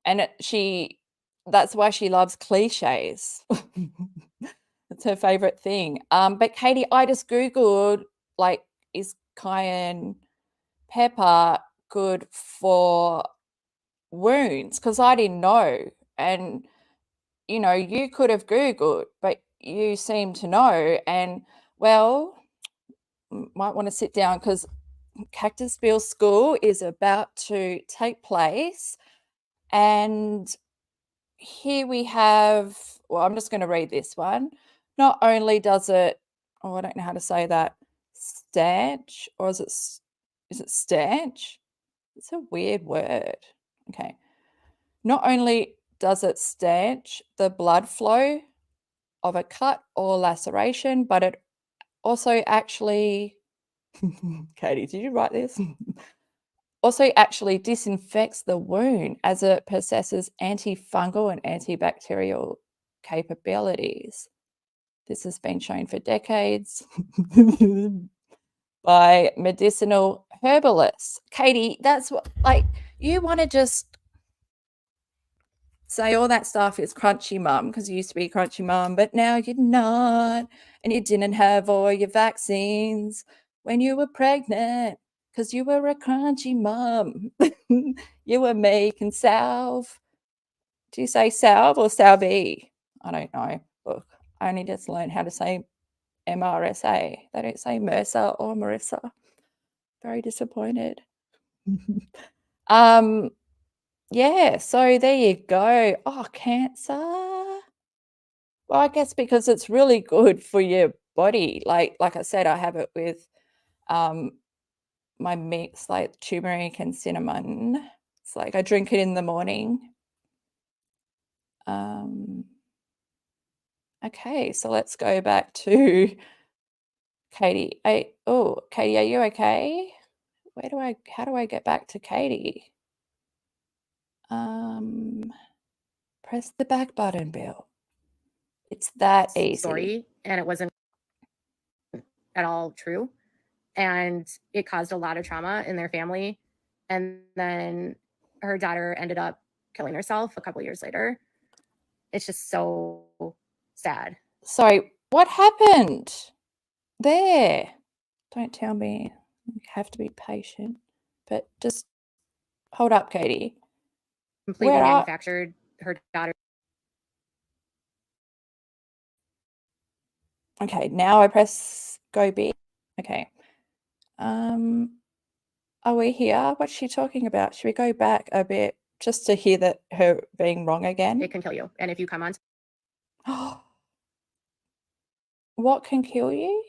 A: And that's why she loves cliches. It's her favorite thing. But Katie, I just Googled, like, is cayenne pepper good for wounds? Because I didn't know. And, you know, you could have Googled, but you seem to know. And, well, might want to sit down because Cactusville School is about to take place. And here we have, well, I'm just going to read this one. Not only does it, oh, I don't know how to say that, stanch, or is it stanch? It's a weird word. Okay. Not only does it stanch the blood flow of a cut or laceration, but it also actually, Katie, did you write this? Also actually disinfects the wound as it possesses antifungal and antibacterial capabilities. This has been shown for decades by medicinal herbalists. Katie, that's what, like, you want to just say all that stuff is crunchy mum because you used to be a crunchy mum, but now you're not, and you didn't have all your vaccines when you were pregnant because you were a crunchy mum. You were making salve. Do you say salve or salve? I don't know. Look, I only just learned how to say MRSA. They don't say MRSA or Marissa. Very disappointed. Yeah, so there you go. Oh, cancer. Well, I guess because it's really good for your body. Like I said, I have it with my mix, like turmeric and cinnamon. It's like I drink it in the morning. Okay, so let's go back to Katie. Katie, are you okay? How do I get back to Katie? Press the back button, Bill. It's that easy.
B: Story, and it wasn't at all true. And it caused a lot of trauma in their family. And then her daughter ended up killing herself a couple years later. It's just so sad.
A: Sorry, what happened? There. Don't tell me. You have to be patient. But just hold up, Katie.
B: Completely manufactured her daughter.
A: Okay, now I press go big. Okay. Are we here? What's she talking about? Should we go back a bit just to hear that her being wrong again?
B: It can kill you. And if you come on.
A: What can kill you?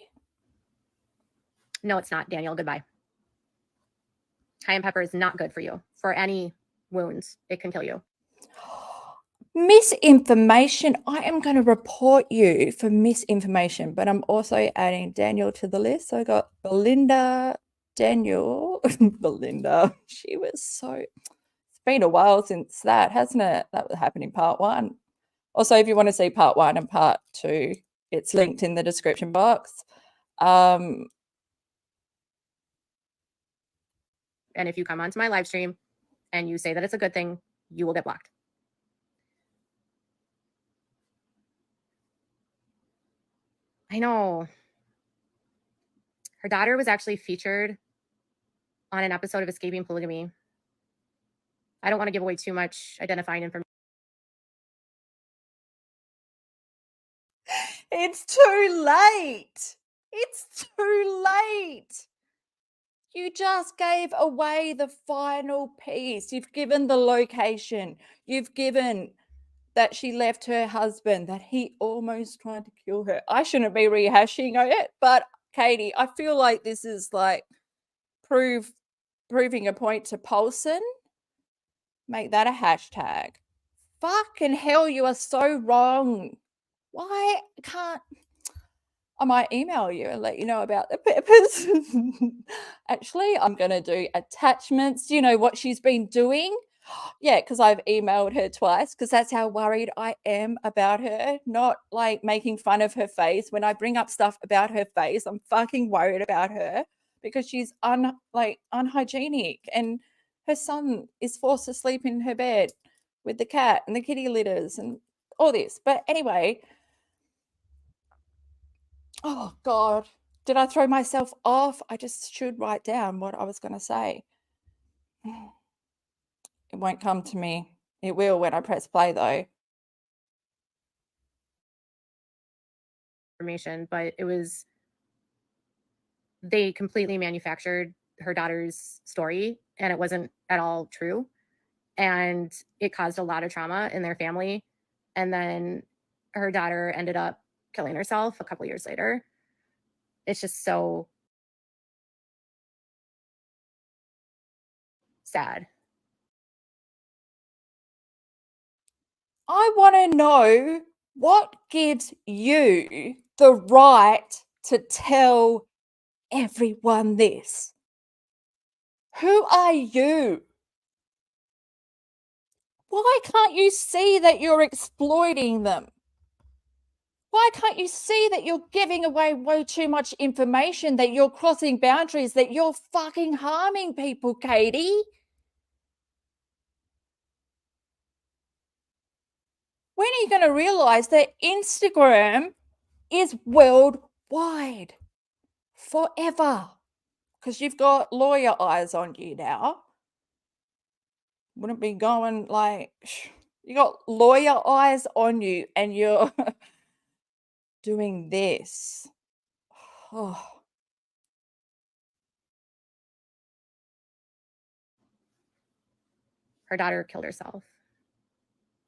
B: No, it's not, Daniel. Goodbye. Cayenne pepper is not good for you. For any wounds, it can kill you.
A: Misinformation. I am going to report you for misinformation, but I'm also adding Daniel to the list. So I got Belinda, Daniel, Belinda. She was so, it's been a while since that, hasn't it? That happened in part 1. Also, if you want to see part 1 and part 2, it's linked in the description box.
B: And if you come onto my live stream and you say that it's a good thing, you will get blocked. I know. Her daughter was actually featured on an episode of Escaping Polygamy. I don't want to give away too much identifying information.
A: It's too late. It's too late. You just gave away the final piece. You've given the location. You've given that she left her husband, that he almost tried to kill her. I shouldn't be rehashing it, but Katie, I feel like this is like proving a point to Paulson. Make that a hashtag. Fucking hell, you are so wrong. Why can't... I might email you and let you know about the peppers. Actually, I'm going to do attachments. Do you know what she's been doing? Yeah, because I've emailed her twice because that's how worried I am about her. Not like making fun of her face. When I bring up stuff about her face, I'm fucking worried about her because she's unhygienic, and her son is forced to sleep in her bed with the cat and the kitty litters and all this. But anyway, oh God, did I throw myself off? I just should write down what I was going to say. It won't come to me. It will when I press play though.
B: Information, but it was, they completely manufactured her daughter's story, and it wasn't at all true. And it caused a lot of trauma in their family. And then her daughter ended up killing herself a couple years later. It's just so sad.
A: I want to know what gives you the right to tell everyone this. Who are you? Why can't you see that you're exploiting them? Why can't you see that you're giving away way too much information, that you're crossing boundaries, that you're fucking harming people, Katie? When are you going to realize that Instagram is worldwide forever? Because you've got lawyer eyes on you now. Wouldn't be going like, you got lawyer eyes on you and you're doing this. Oh.
B: Her daughter killed herself.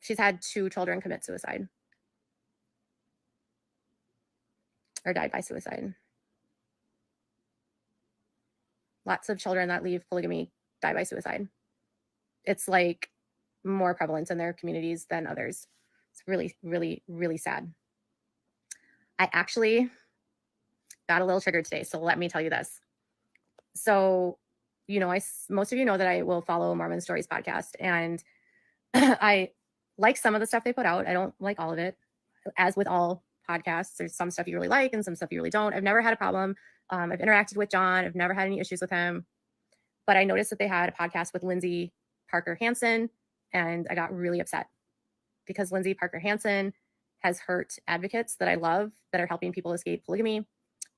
B: She's had 2 children commit suicide or died by suicide. lots of children that leave polygamy die by suicide. It's like more prevalent in their communities than others. It's really, really, really sad. I actually got a little triggered today, so let me tell you this. So, you know, most of you know that I will follow Mormon Stories podcast, and I like some of the stuff they put out. I don't like all of it. As with all podcasts, there's some stuff you really like and some stuff you really don't. I've never had a problem. I've interacted with John. I've never had any issues with him. But I noticed that they had a podcast with LINDSAY Parker Hansen, and I got really upset because LINDSAY Parker Hansen has hurt advocates that I love that are helping people escape polygamy,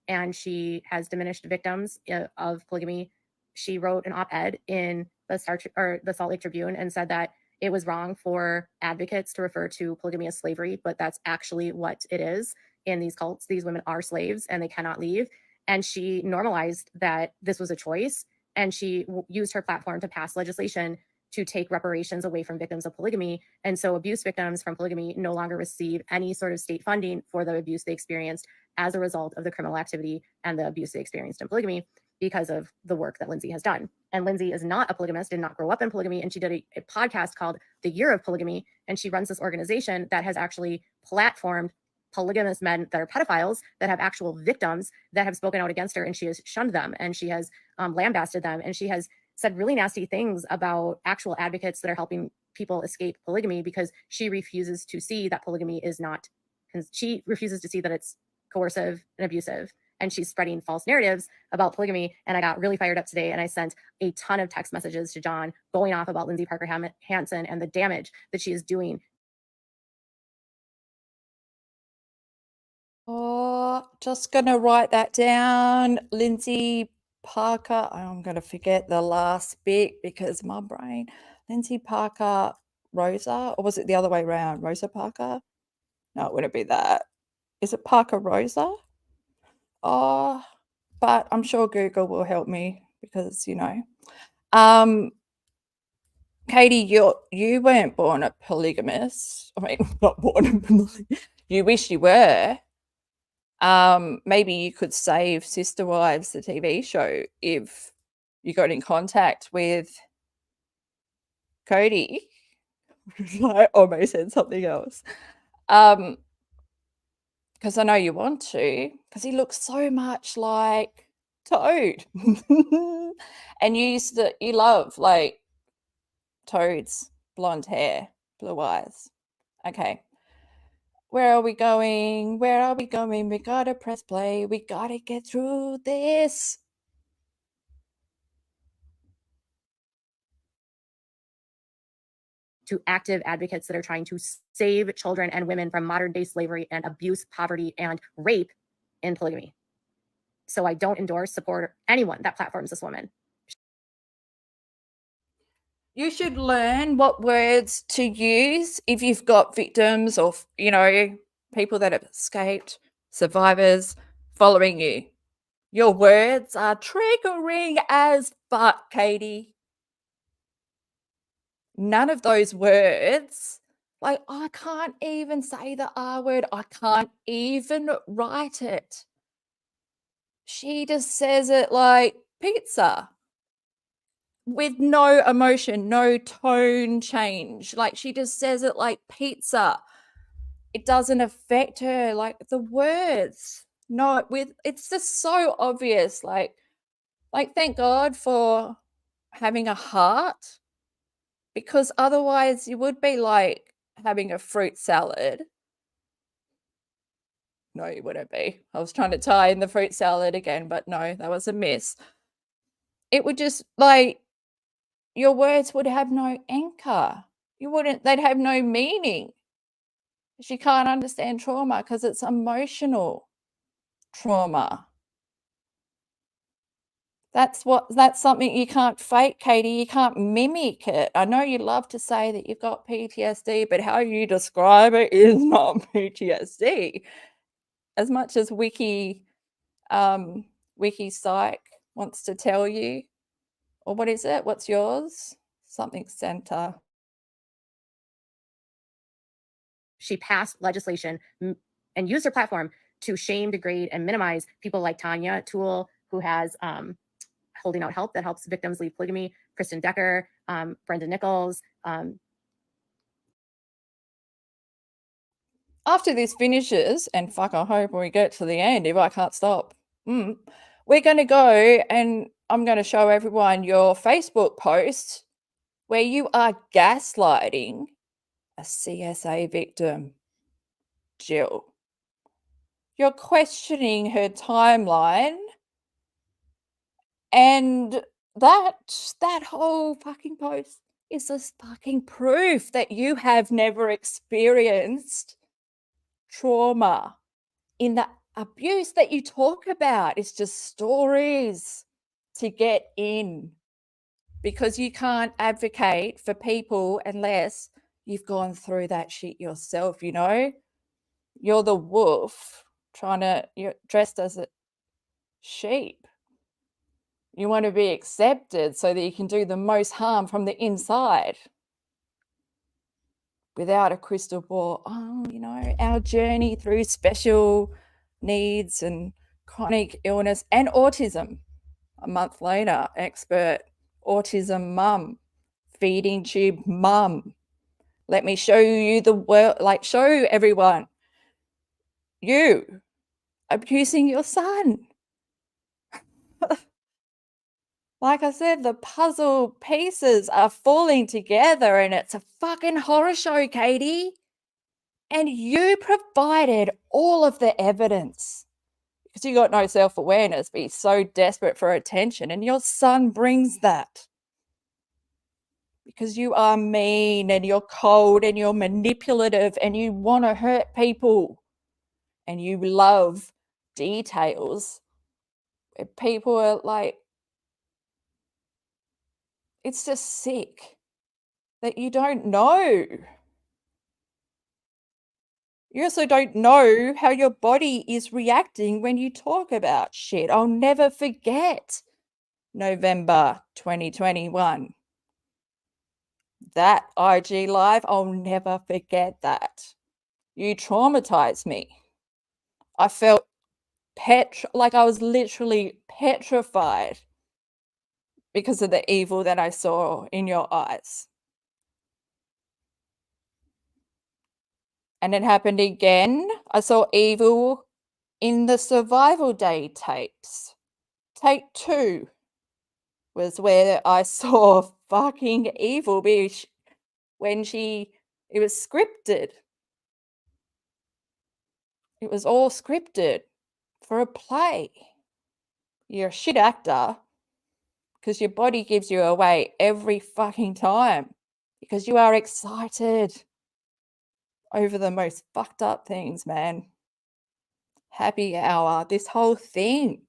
B: and she has diminished victims of polygamy. She wrote an op-ed in the Salt Lake Tribune and said that it was wrong for advocates to refer to polygamy as slavery, but that's actually what it is in these cults. These women are slaves and they cannot leave. And she normalized that this was a choice, and she used her platform to pass legislation to take reparations away from victims of polygamy. And so abuse victims from polygamy no longer receive any sort of state funding for the abuse they experienced as a result of the criminal activity and the abuse they experienced in polygamy because of the work that LINDSAY has done. And LINDSAY is not a polygamist, did not grow up in polygamy. And she did a podcast called The Year of Polygamy. And she runs this organization that has actually platformed polygamous men that are pedophiles, that have actual victims that have spoken out against her. And she has shunned them, and she has lambasted them. And she has said really nasty things about actual advocates that are helping people escape polygamy, because she refuses to see that polygamy is not, she refuses to see that it's coercive and abusive. And she's spreading false narratives about polygamy. And I got really fired up today, and I sent a ton of text messages to John going off about LINDSAY Parker Hansen and the damage that she is doing.
A: Oh, just going to write that down. LINDSAY Parker. I'm going to forget the last bit because my brain. LINDSAY Parker Rosa, or was it the other way around? Rosa Parker? No, it wouldn't be that. Is it Parker Rosa? Oh, but I'm sure Google will help me because, you know. Katie, you weren't born a polygamist. I mean, not born a polygamist. You wish you were. Maybe you could save Sister Wives, the TV show, if you got in contact with Cody. I almost said something else. Because I know you want to, because he looks so much like Toad. And you love like Toad's blonde hair, blue eyes. Okay. Where are we going? Where are we going? We gotta press play. We gotta get through this.
B: To active advocates that are trying to save children and women from modern day slavery and abuse, poverty, and rape in polygamy. So I don't endorse, support anyone that platforms this woman.
A: You should learn what words to use if you've got victims or, you know, people that have escaped, survivors following you. Your words are triggering as fuck, Katie. None of those words, like, I can't even say the R word. I can't even write it. She just says it like pizza with no emotion, no tone change. Like, she just says it like pizza. It doesn't affect her, like the words. No, it's just so obvious. Like thank God for having a heart, because otherwise you would be like having a fruit salad. No, you wouldn't be. I was trying to tie in the fruit salad again, but no, that was a miss. It would just like, your words would have no anchor. They'd have no meaning. She can't understand trauma because it's emotional trauma. That's something you can't fake, Katie. You can't mimic it. I know you love to say that you've got PTSD, but how you describe it is not PTSD. As much as WIKI Psych wants to tell you, or what is it? What's yours? Something center.
B: She passed legislation and used her platform to shame, degrade, and minimize people like Tanya Toole, who has holding out help that helps victims leave polygamy, Kristen Decker, Brenda Nichols.
A: After this finishes, and fuck, I hope we get to the end if I can't stop. We're going to go and I'm going to show everyone your Facebook post where you are gaslighting a CSA victim, Jill. You're questioning her timeline, and that whole fucking post is just fucking proof that you have never experienced trauma in the abuse that you talk about. It's just stories to get in, because you can't advocate for people unless you've gone through that shit yourself, you know? You're the wolf you're dressed as a sheep. You want to be accepted so that you can do the most harm from the inside without a crystal ball. Oh, you know, our journey through special needs and chronic illness and autism. A month later, expert autism mum, feeding tube mum. Let me show you the world, like show everyone you abusing your son. Like I said, the puzzle pieces are falling together and it's a fucking horror show, Katie. And you provided all of the evidence because you got no self-awareness, but you're so desperate for attention, and your son brings that. Because you are mean and you're cold and you're manipulative and you want to hurt people and you love details. People are like, it's just sick that you don't know. You also don't know how your body is reacting when you talk about shit. I'll never forget November 2021. That IG live, I'll never forget that. You traumatized me. I felt like I was literally petrified because of the evil that I saw in your eyes. And it happened again. I saw evil in the Survival Day tapes. Take 2 was where I saw fucking evil when it was scripted. It was all scripted for a play. You're a shit actor because your body gives you away every fucking time because you are excited over the most fucked up things, man. Happy hour, this whole thing.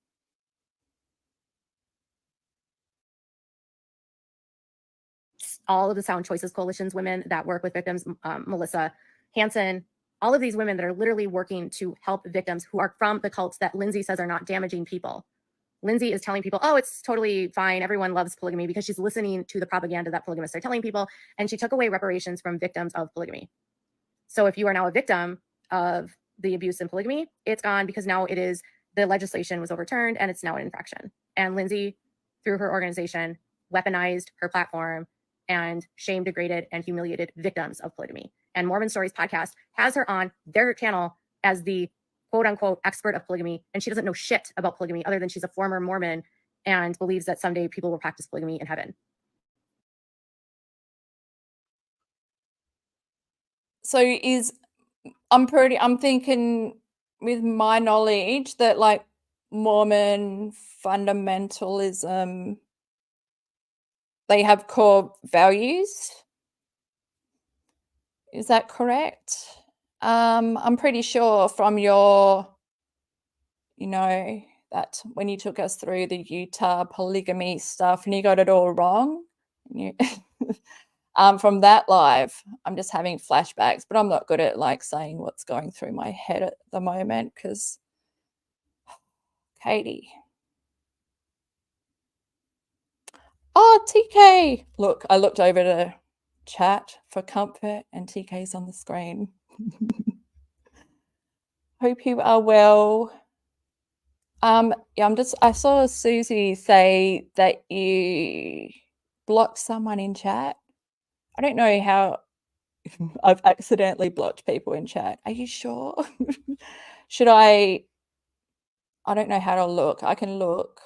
B: All of the Sound Choices Coalition's women that work with victims, Melissa, HANSEN, all of these women that are literally working to help victims who are from the cults that Lindsay says are not damaging people. Lindsay is telling people, oh, it's totally fine. Everyone loves polygamy, because she's listening to the propaganda that polygamists are telling people. And she took away reparations from victims of polygamy. So if you are now a victim of the abuse in polygamy, it's gone, because now the legislation was overturned and it's now an infraction. And Lindsay, through her organization, weaponized her platform and shame, degraded, and humiliated victims of polygamy. And Mormon Stories podcast has her on their channel as the quote unquote expert of polygamy. And she doesn't know shit about polygamy other than she's a former Mormon and believes that someday people will practice polygamy in heaven.
A: So I'm thinking with my knowledge that like Mormon fundamentalism, they have core values. Is that correct? I'm pretty sure from your, that when you took us through the Utah polygamy stuff and you got it all wrong, from that live, I'm just having flashbacks, but I'm not good at like saying what's going through my head at the moment because Katie. Oh, TK. Look, I looked over to chat for comfort and TK's on the screen. Hope you are well. Yeah, I saw Susie say that you blocked someone in chat. I don't know how I've accidentally blocked people in chat. Are you sure? Should I don't know how to look. I can look.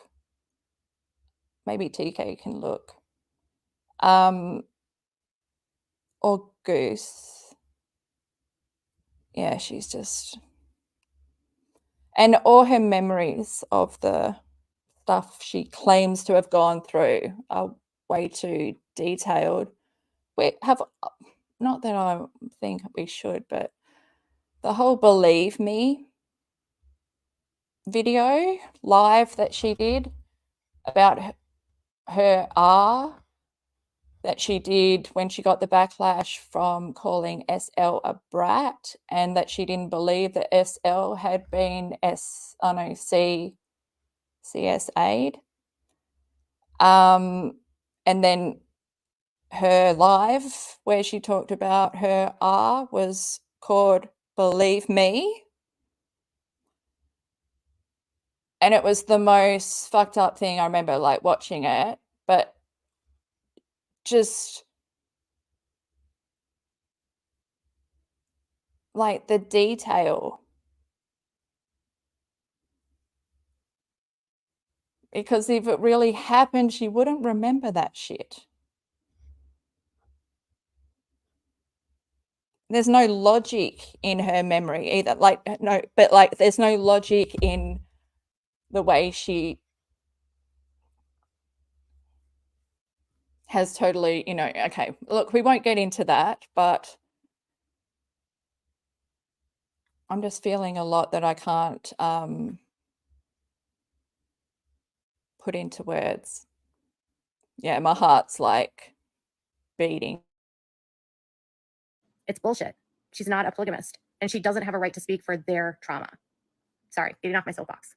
A: Maybe TK can look. Or Goose. Yeah, she's just... And all her memories of the stuff she claims to have gone through are way too detailed. We have, not that I think we should, but the whole Believe Me video live that she did about her R that she did when she got the backlash from calling SL a brat, and that she didn't believe that SL had been CSA'd. And then her live where she talked about her R was called Believe Me. And it was the most fucked up thing. I remember like watching it, but just like the detail. Because if it really happened, she wouldn't remember that shit. There's no logic in her memory either. Like, no, but like there's no logic in the way she has totally, you know, okay, look, we won't get into that, but I'm just feeling a lot that I can't put into words. Yeah, my heart's like beating.
B: It's bullshit. She's not a polygamist, and she doesn't have a right to speak for their trauma. Sorry, getting off my soapbox.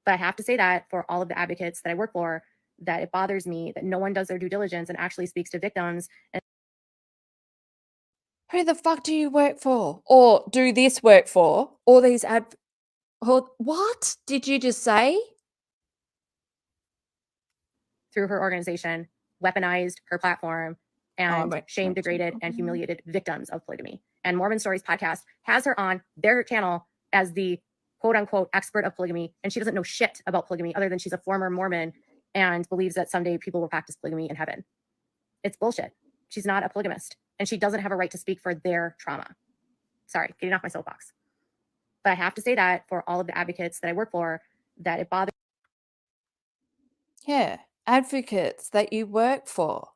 B: But I have to say that for all of the advocates that I work for, that it bothers me that no one does their due diligence and actually speaks to victims. And
A: who the fuck do you work for? Or do this work for? All these what did you just say?
B: through her organization, weaponized her platform and shame, degraded, and humiliated victims of polygamy. And Mormon Stories podcast has her on their channel as the quote unquote expert of polygamy. And she doesn't know shit about polygamy other than she's a former Mormon and believes that someday people will practice polygamy in heaven. It's bullshit. She's not a polygamist, and she doesn't have a right to speak for their trauma. Sorry, getting off my soapbox. But I have to say that for all of the advocates that I work for, that it bothers.
A: Yeah, advocates that you work for.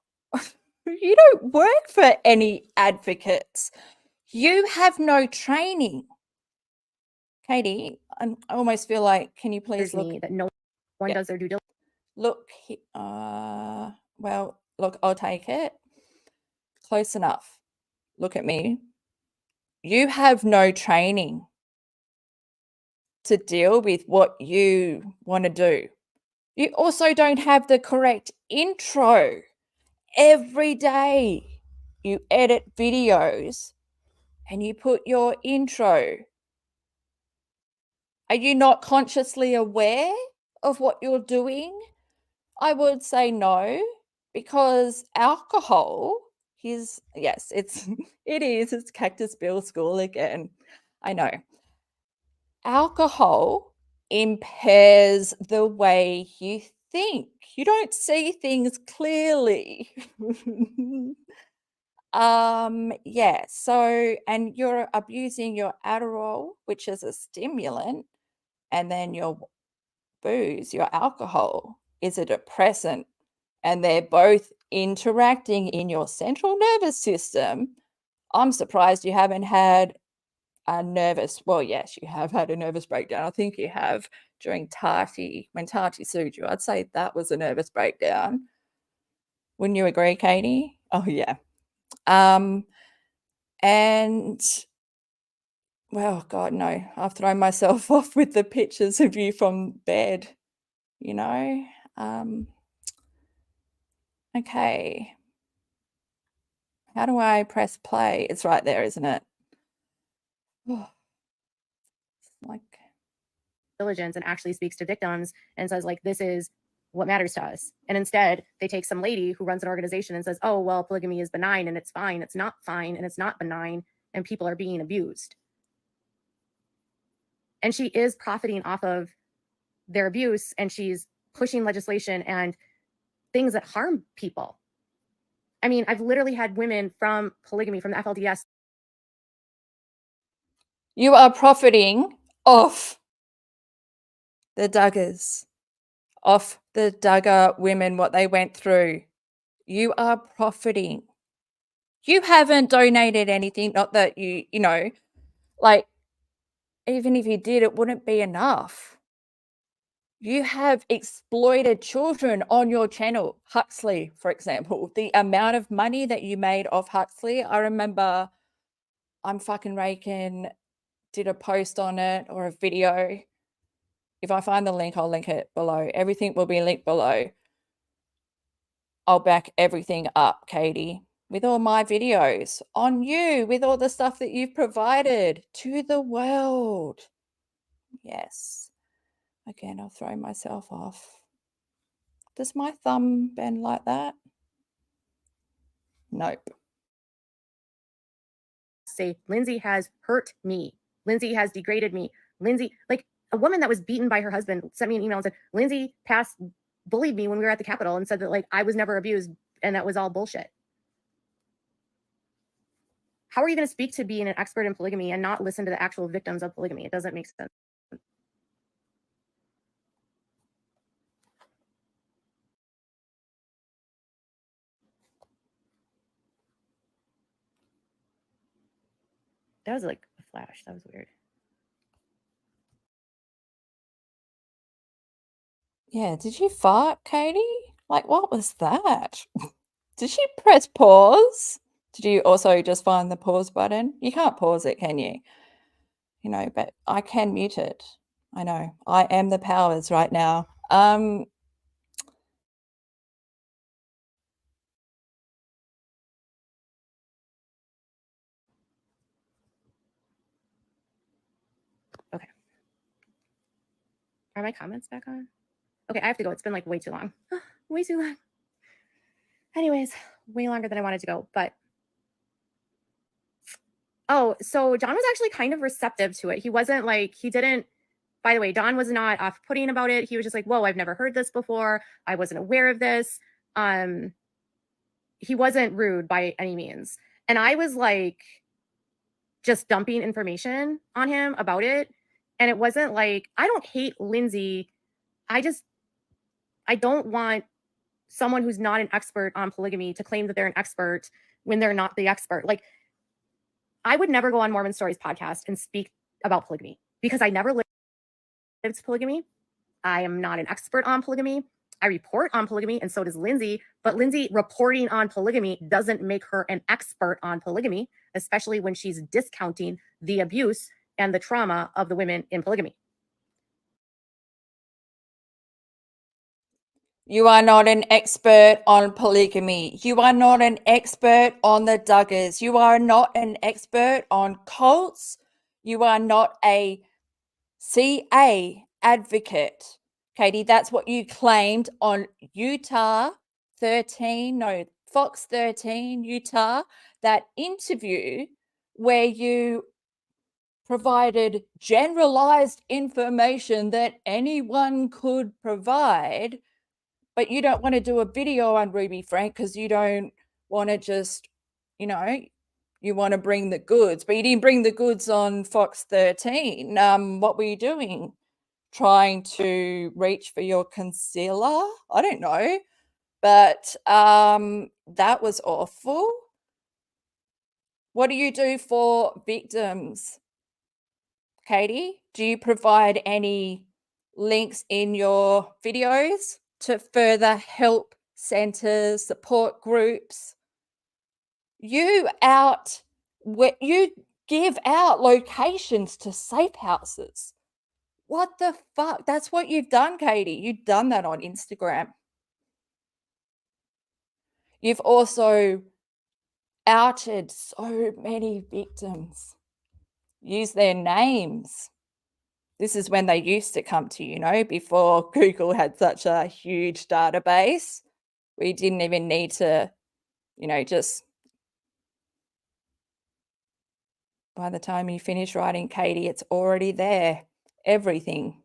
A: You don't work for any advocates. You have no training. Katie, I almost feel like, can you please look?
B: That no one does their due diligence.
A: Look, well, look, I'll take it. Close enough. Look at me. You have no training to deal with what you want to do. You also don't have the correct intro. Every day you edit videos and you put your intro. Are you not consciously aware of what you're doing? I would say no, because alcohol is, yes, it's Cactus Bill School again. I know. Alcohol impairs the way you think. You don't see things clearly. Yeah, so, and you're abusing your Adderall, which is a stimulant, and then your booze, your alcohol, is a depressant, and they're both interacting in your central nervous system. I'm surprised you haven't had a nervous, well, yes, you have had a nervous breakdown. I think you have during Tati, when Tati sued you. I'd say that was a nervous breakdown. Wouldn't you agree, Katie? Oh, yeah. And, well, God, no, I've thrown myself off with the pictures of you from bed, you know? Okay. How do I press play? It's right there, isn't it? Oh, like,
B: diligence and actually speaks to victims and says, like, this is what matters to us. And instead, they take some lady who runs an organization and says, oh, well, polygamy is benign and it's fine. It's not fine and it's not benign, and people are being abused. And she is profiting off of their abuse, and she's pushing legislation and things that harm people. I mean, I've literally had women from polygamy, from the FLDS.
A: You are profiting off the Duggars, off the Duggar women, what they went through. You are profiting. You haven't donated anything, not that you know, like, even if you did, it wouldn't be enough. You have exploited children on your channel. Huxley, for example, the amount of money that you made off Huxley, I remember I'm fucking raking did a post on it or a video. If I find the link, I'll link it below. Everything will be linked below. I'll back everything up, Katie, with all my videos on you, with all the stuff that you've provided to the world. Yes. Again, I'll throw myself off. Does my thumb bend like that? Nope.
B: Say, Lindsay has hurt me. Lindsay has degraded me. Lindsay, like a woman that was beaten by her husband, sent me an email and said, Lindsay bullied me when we were at the Capitol and said that, like, I was never abused and that was all bullshit. How are you going to speak to being an expert in polygamy and not listen to the actual victims of polygamy? It doesn't make sense. That was like a flash. That was weird.
A: Yeah, did you fart, Katie? Like, what was that? Did she press pause? Did you also just find the pause button? You can't pause it, can you? You know, but I can mute it. I know. I am the powers right now.
B: Okay. Are my comments back on? Okay, I have to go. It's been like way too long. Way too long. Anyways, way longer than I wanted to go. But oh, so John was actually kind of receptive to it. He wasn't like, he didn't, by the way, Don was not off-putting about it. He was just like, whoa, I've never heard this before. I wasn't aware of this. He wasn't rude by any means. And I was like, just dumping information on him about it. And it wasn't like, I don't hate Lindsay. I don't want someone who's not an expert on polygamy to claim that they're an expert when they're not the expert. Like, I would never go on Mormon Stories podcast and speak about polygamy because I never lived polygamy. I am not an expert on polygamy. I report on polygamy, and so does Lindsay. But Lindsay reporting on polygamy doesn't make her an expert on polygamy, especially when she's discounting the abuse and the trauma of the women in polygamy.
A: You are not an expert on polygamy. You are not an expert on the Duggars. You are not an expert on cults. You are not a CA advocate. Katie, that's what you claimed on Fox 13, Utah, that interview where you provided generalized information that anyone could provide, but you don't want to do a video on Ruby Franke because you don't want to just, you know, you want to bring the goods, but you didn't bring the goods on Fox 13. What were you doing? Trying to reach for your concealer? I don't know. But that was awful. What do you do for victims, Katie? Do you provide any links in your videos to further help centers, support groups? You give out locations to safe houses. What the fuck? That's what you've done, Katie. You've done that on Instagram. You've also outed so many victims. Use their names. This is when they used to come to, you know, before Google had such a huge database. We didn't even need to, you know, just by the time you finish writing, Katie, it's already there. Everything.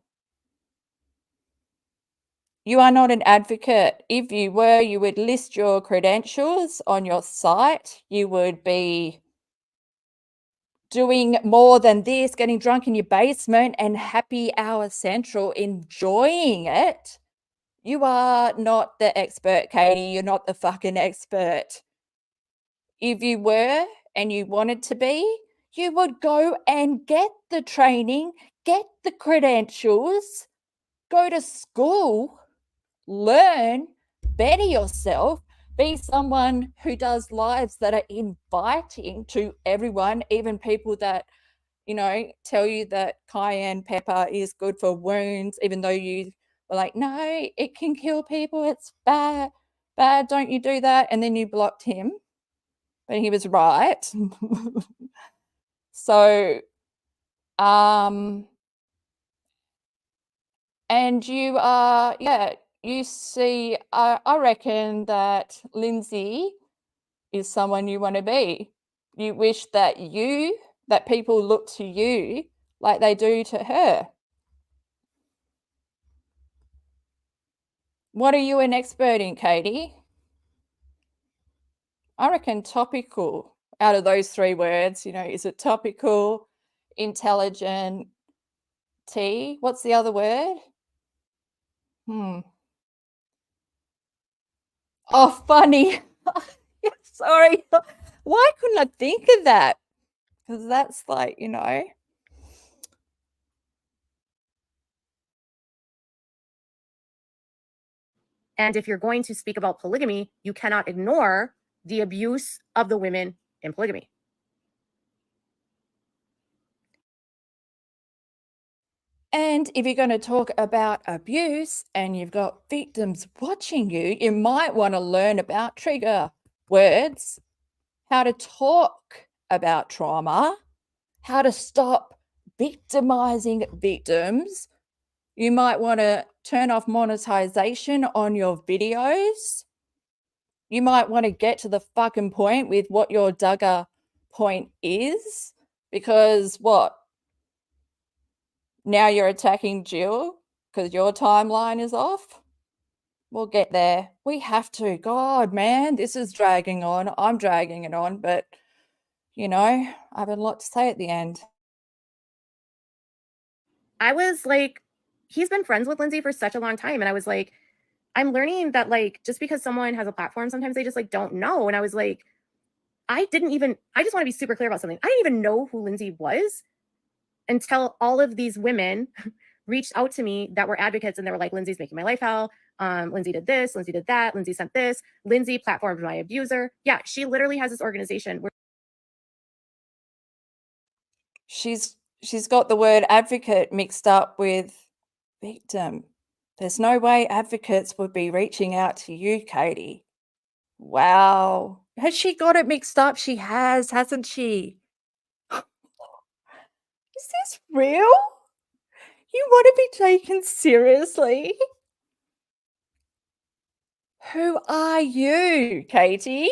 A: You are not an advocate. If you were, you would list your credentials on your site. You would be doing more than this, getting drunk in your basement and happy hour central, enjoying it. You are not the expert, Katie. You're not the fucking expert. If you were and you wanted to be, you would go and get the training, get the credentials, go to school, learn, better yourself, be someone who does lives that are inviting to everyone, even people that, you know, tell you that cayenne pepper is good for wounds, even though you were like, no, it can kill people, it's bad, don't you do that? And then you blocked him, but he was right. So, and you are, yeah, you see, I reckon that Lindsay is someone you want to be. You wish that people look to you like they do to her. What are you an expert in, Katie? I reckon topical. Out of those three words, you know, is it topical, intelligent, T? What's the other word? Oh, funny. Sorry. Why couldn't I think of that? Because that's like, you know.
B: And if you're going to speak about polygamy, you cannot ignore the abuse of the women in polygamy.
A: And if you're going to talk about abuse and you've got victims watching you, you might want to learn about trigger words, how to talk about trauma, how to stop victimizing victims. You might want to turn off monetization on your videos. You might want to get to the fucking point with what your Duggar point is, because what? Now you're attacking Jill because your timeline is off? We'll get there. We have to. God, man, this is dragging on. I'm dragging it on, but, you know, I have a lot to say at the end.
B: I was like, he's been friends with Lindsay for such a long time. And I was like, I'm learning that, like, just because someone has a platform, sometimes they just, like, don't know. And I was like, I just want to be super clear about something. I didn't even know who Lindsay was until all of these women reached out to me that were advocates, and they were like, Lindsay's making my life hell. Lindsay did this, Lindsay did that, Lindsay sent this, Lindsay platformed my abuser. Yeah, she literally has this organization where
A: She's got the word advocate mixed up with victim. There's no way advocates would be reaching out to you, Katie. Wow. Has she got it mixed up? She has, hasn't she? Is this real? You want to be taken seriously? Who are you, Katie?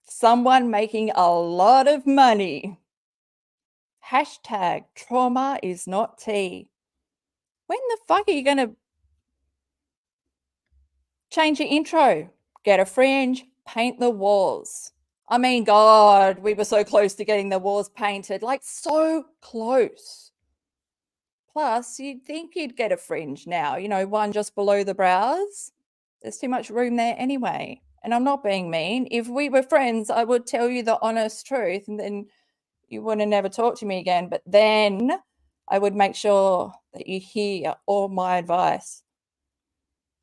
A: Someone making a lot of money. Hashtag trauma is not tea. When the fuck are you going to change your intro? Get a fringe, paint the walls. I mean, God, we were so close to getting the walls painted, like so close. Plus, you'd think you'd get a fringe now, you know, one just below the brows. There's too much room there anyway. And I'm not being mean. If we were friends, I would tell you the honest truth, and then you wouldn't never talk to me again. But then I would make sure that you hear all my advice.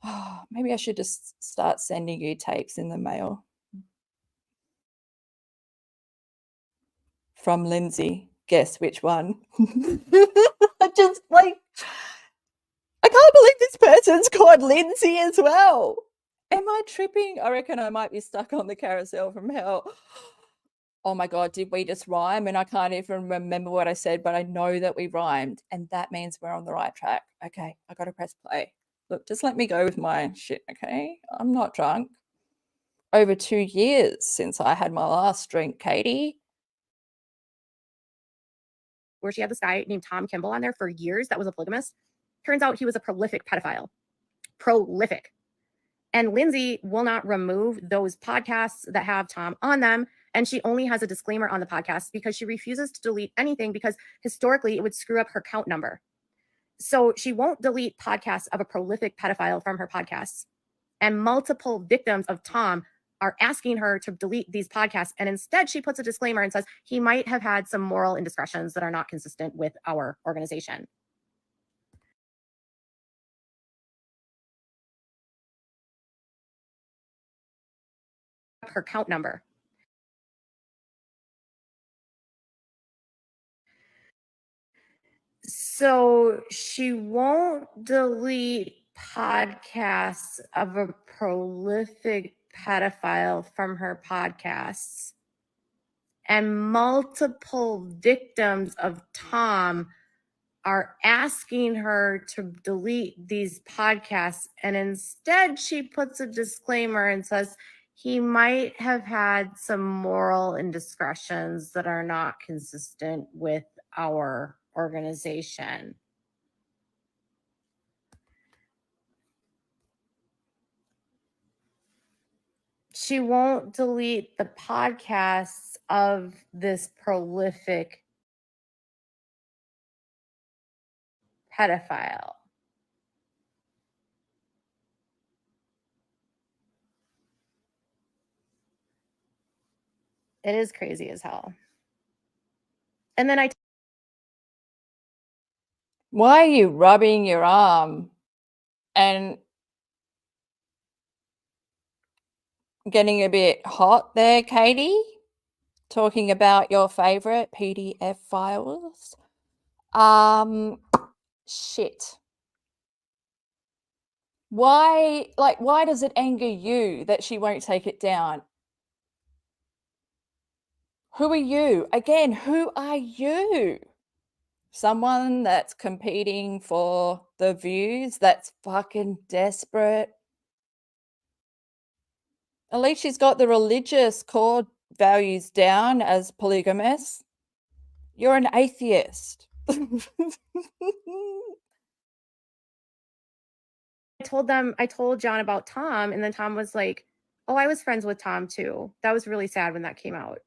A: Oh, maybe I should just start sending you tapes in the mail. From Lindsay. Guess which one? I just like, I can't believe this person's called Lindsay as well. Am I tripping? I reckon I might be stuck on the carousel from hell. oh my God, did we just rhyme? And I can't even remember what I said, but I know that we rhymed, and that means we're on the right track. Okay, I got to press play. Look, just let me go with my shit, okay? I'm not drunk. Over 2 years since I had my last drink, Katie.
B: Where she had this guy named Tom Kimball on there for years that was a polygamist. Turns out he was a prolific pedophile. Prolific. And Lindsay will not remove those podcasts that have Tom on them. And she only has a disclaimer on the podcast because she refuses to delete anything because historically it would screw up her count number. So she won't delete podcasts of a prolific pedophile from her podcasts. And multiple victims of Tom are asking her to delete these podcasts. And instead she puts a disclaimer and says he might have had some moral indiscretions that are not consistent with our organization. Her count number. So she won't delete podcasts of a prolific pedophile from her podcasts. And multiple victims of Tom are asking her to delete these podcasts. And instead, she puts a disclaimer and says he might have had some moral indiscretions that are not consistent with our organization. She won't delete the podcasts of this prolific pedophile. It is crazy as hell. And then
A: Why are you rubbing your arm and getting a bit hot there, Katie? Talking about your favorite PDF files. Shit. Why does it anger you that she won't take it down? Who are you? Again, who are you? Someone that's competing for the views, that's fucking desperate. At least she's got the religious core values down as polygamous. You're an atheist.
B: I told John about Tom, and then Tom was like, oh, I was friends with Tom too. That was really sad when that came out.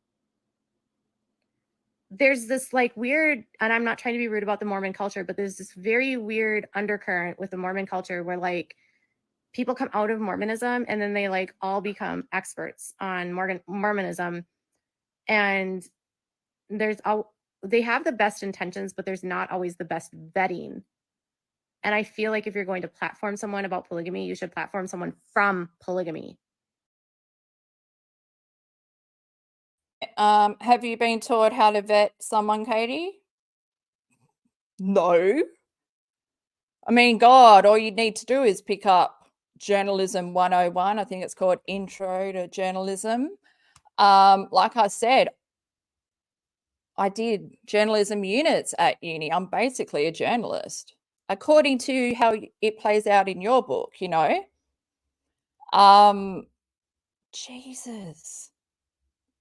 B: There's this like weird, and I'm not trying to be rude about the Mormon culture, but there's this very weird undercurrent with the Mormon culture where like people come out of Mormonism and then they like all become experts on Mormonism. And they have the best intentions, but there's not always the best vetting. And I feel like if you're going to platform someone about polygamy, you should platform someone from polygamy.
A: Have you been taught how to vet someone, Katie? No. I mean, God, all you need to do is pick up Journalism 101. I think it's called Intro to Journalism. Like I said, I did journalism units at uni. I'm basically a journalist, according to how it plays out in your book, you know? Jesus.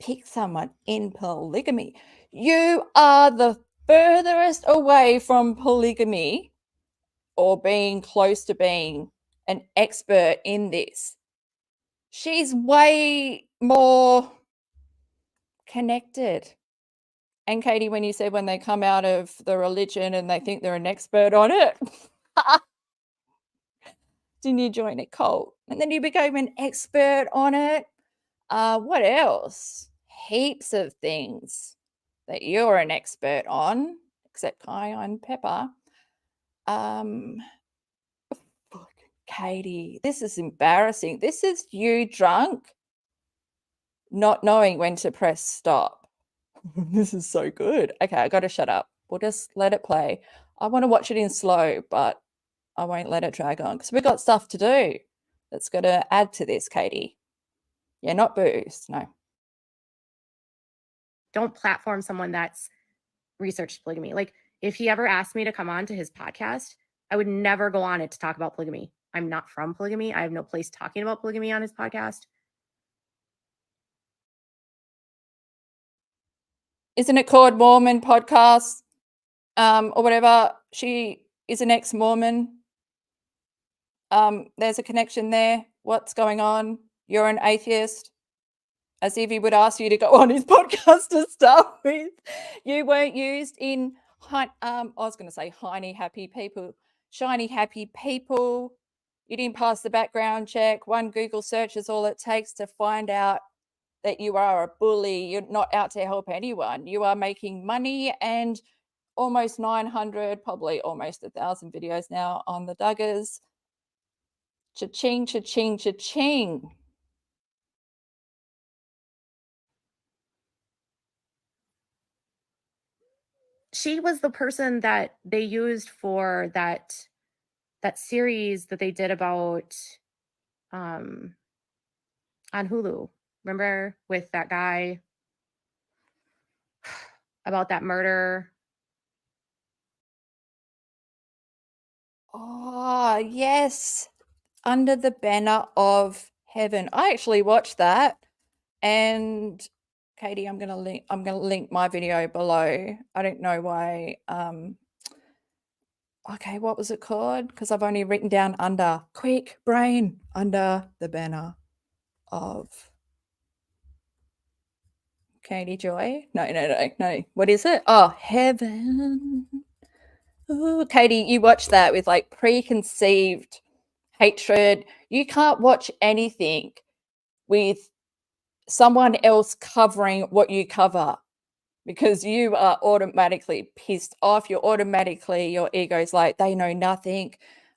A: Pick someone in polygamy. You are the furthest away from polygamy or being close to being an expert in this. She's way more connected. And Katie, when you said when they come out of the religion and they think they're an expert on it, didn't you join a cult? And then you became an expert on it. What else? Heaps of things that you're an expert on, except cayenne pepper. Fuck, Katie, this is embarrassing. This is you drunk, not knowing when to press stop. This is so good. Okay, I got to shut up. We'll just let it play. I want to watch it in slow, but I won't let it drag on because we've got stuff to do that's going to add to this, Katie. Yeah, not boost, no.
B: don't platform someone that's researched polygamy. Like, if he ever asked me to come on to his podcast, I would never go on it to talk about polygamy. I'm not from polygamy. I have no place talking about polygamy on his podcast.
A: Isn't it called Mormon Podcast? Or whatever. She is an ex-Mormon. There's a connection there. What's going on? You're an atheist. As if he would ask you to go on his podcast to start with. You weren't used in, I was going to say shiny happy people. You didn't pass the background check. One Google search is all it takes to find out that you are a bully. You're not out to help anyone. You are making money, and almost 900, probably almost 1,000 videos now on the Duggars. Cha-ching, cha-ching, cha-ching.
B: She was the person that they used for that series that they did about on Hulu. Remember, with that guy about that murder?
A: Oh, yes. Under the Banner of Heaven. I actually watched that, and Katie, I'm gonna link my video below. I don't know why. Okay, what was it called? Because I've only written down under. Quick brain. Under the Banner of Katie Joy. No. What is it? Oh, Heaven. Ooh, Katie, you watch that with like preconceived hatred. You can't watch anything with someone else covering what you cover, because you are automatically pissed off. Your ego's like, they know nothing.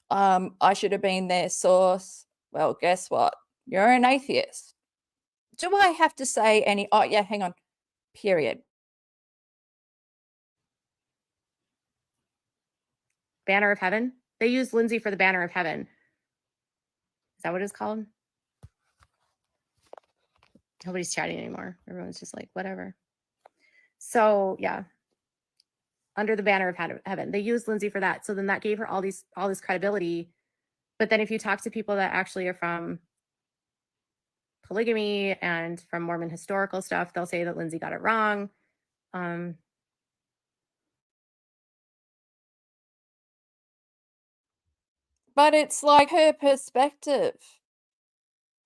A: I should have been their source. Well, guess what? You're an atheist. Do I have to say any? Oh, yeah, hang on. Period.
B: Banner of Heaven. They used Lindsay for the Banner of Heaven. Is that what it's called? Nobody's chatting anymore. Everyone's just like, whatever. So yeah, Under the Banner of Heaven. They used Lindsay for that. So then that gave her all this credibility. But then if you talk to people that actually are from polygamy and from Mormon historical stuff, they'll say that Lindsay got it wrong.
A: But it's like her perspective.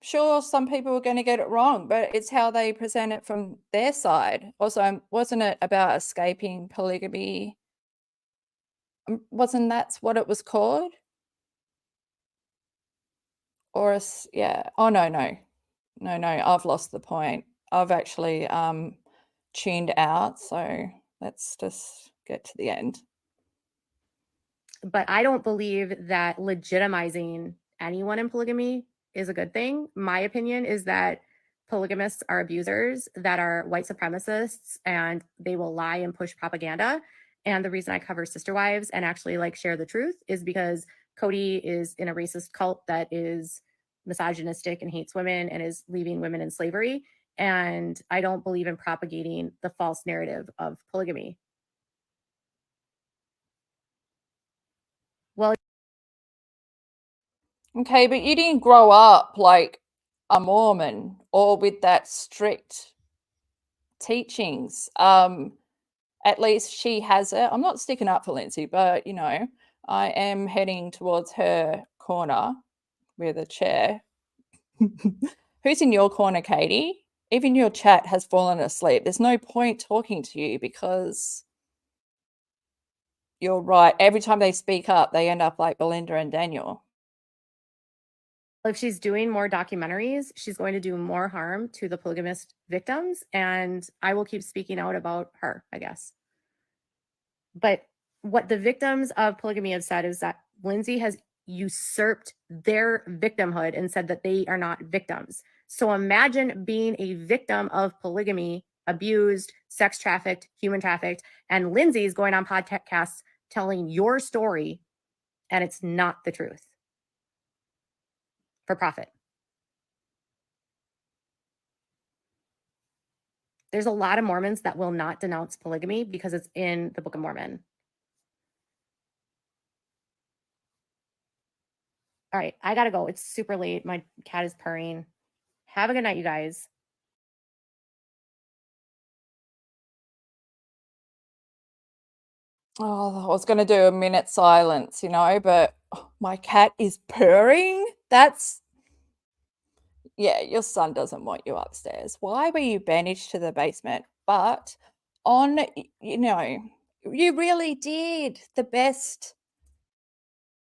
A: Sure, some people are going to get it wrong, but it's how they present it from their side. Also, wasn't it about escaping polygamy? Wasn't that what it was called? Or yeah. Oh, no. I've lost the point. I've actually tuned out. So let's just get to the end.
B: But I don't believe that legitimizing anyone in polygamy is a good thing. My opinion is that polygamists are abusers, that are white supremacists, and they will lie and push propaganda. And the reason I cover sister wives and actually like share the truth is because Cody is in a racist cult that is misogynistic and hates women and is leaving women in slavery. And I don't believe in propagating the false narrative of polygamy. Well,
A: okay, but you didn't grow up like a Mormon or with that strict teachings. At least she has it. I'm not sticking up for Lindsay, but you know, I am heading towards her corner with a chair. Who's in your corner, Katie? Even your chat has fallen asleep. There's no point talking to you because you're right. Every time they speak up, they end up like Belinda and Daniel.
B: if she's doing more documentaries, she's going to do more harm to the polygamist victims. And I will keep speaking out about her, I guess. But what the victims of polygamy have said is that Lindsay has usurped their victimhood and said that they are not victims. So imagine being a victim of polygamy, abused, sex trafficked, human trafficked, and Lindsay's going on podcasts telling your story, and it's not the truth. For profit. There's a lot of Mormons that will not denounce polygamy because it's in the Book of Mormon. All right, I gotta go. It's super late. My cat is purring. Have a good night, you guys.
A: Oh, I was going to do a minute silence, you know, but my cat is purring. Yeah, your son doesn't want you upstairs. Why were you banished to the basement? But you know, you really did the best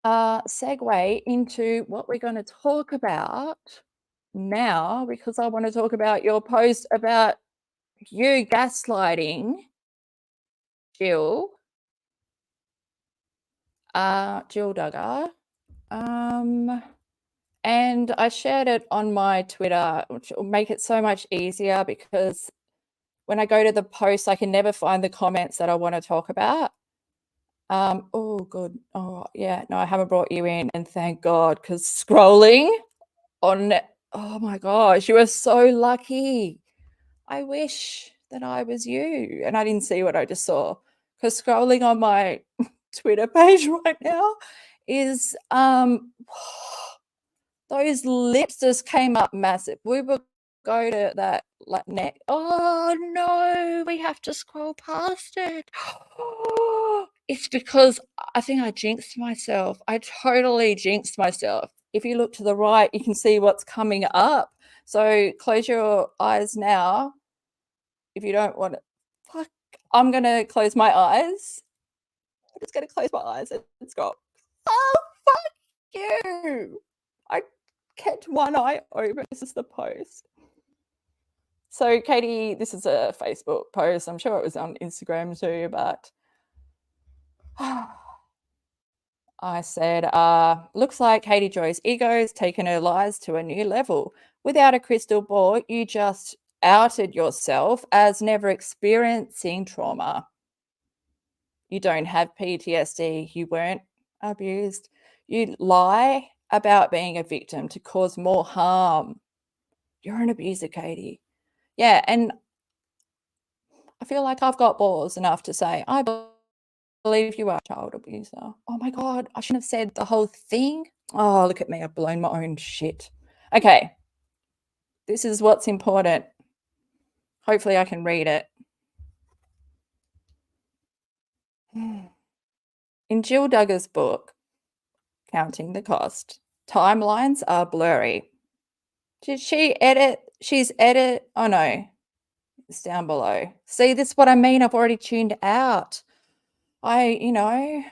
A: segue into what we're going to talk about now, because I want to talk about your post about you gaslighting Jill Duggar. And I shared it on my Twitter, which will make it so much easier because when I go to the post, I can never find the comments that I want to talk about. Oh, good. Oh, yeah. No, I haven't brought you in, and thank God, because scrolling on, oh my gosh, you were so lucky. I wish that I was you, and I didn't see what I just saw, because scrolling on my Twitter page right now is those lips just came up massive. We will go to that neck. Oh no, we have to scroll past it. It's because I think I jinxed myself. I totally jinxed myself. If you look to the right, you can see what's coming up. So close your eyes now. If you don't want to, fuck, I'm going to close my eyes. I'm just going to close my eyes and scroll. Oh, fuck you. I kept one eye open. This is the post. So, Katie, this is a Facebook post. I'm sure it was on Instagram too, but I said, looks like Katie Joy's ego's taken her lies to a new level. Without a crystal ball, you just outed yourself as never experiencing trauma. You don't have PTSD. You weren't abused. You lie about being a victim to cause more harm. You're an abuser, Katie. Yeah, and I feel like I've got balls enough to say, I believe you are a child abuser. Oh my God, I shouldn't have said the whole thing. Oh, look at me. I've blown my own shit. Okay. This is what's important. Hopefully I can read it. In Jill Duggar's book, Counting the Cost, timelines are blurry. Did she edit? She's edit. Oh no, it's down below. See, this is what I mean. I've already tuned out. Okay,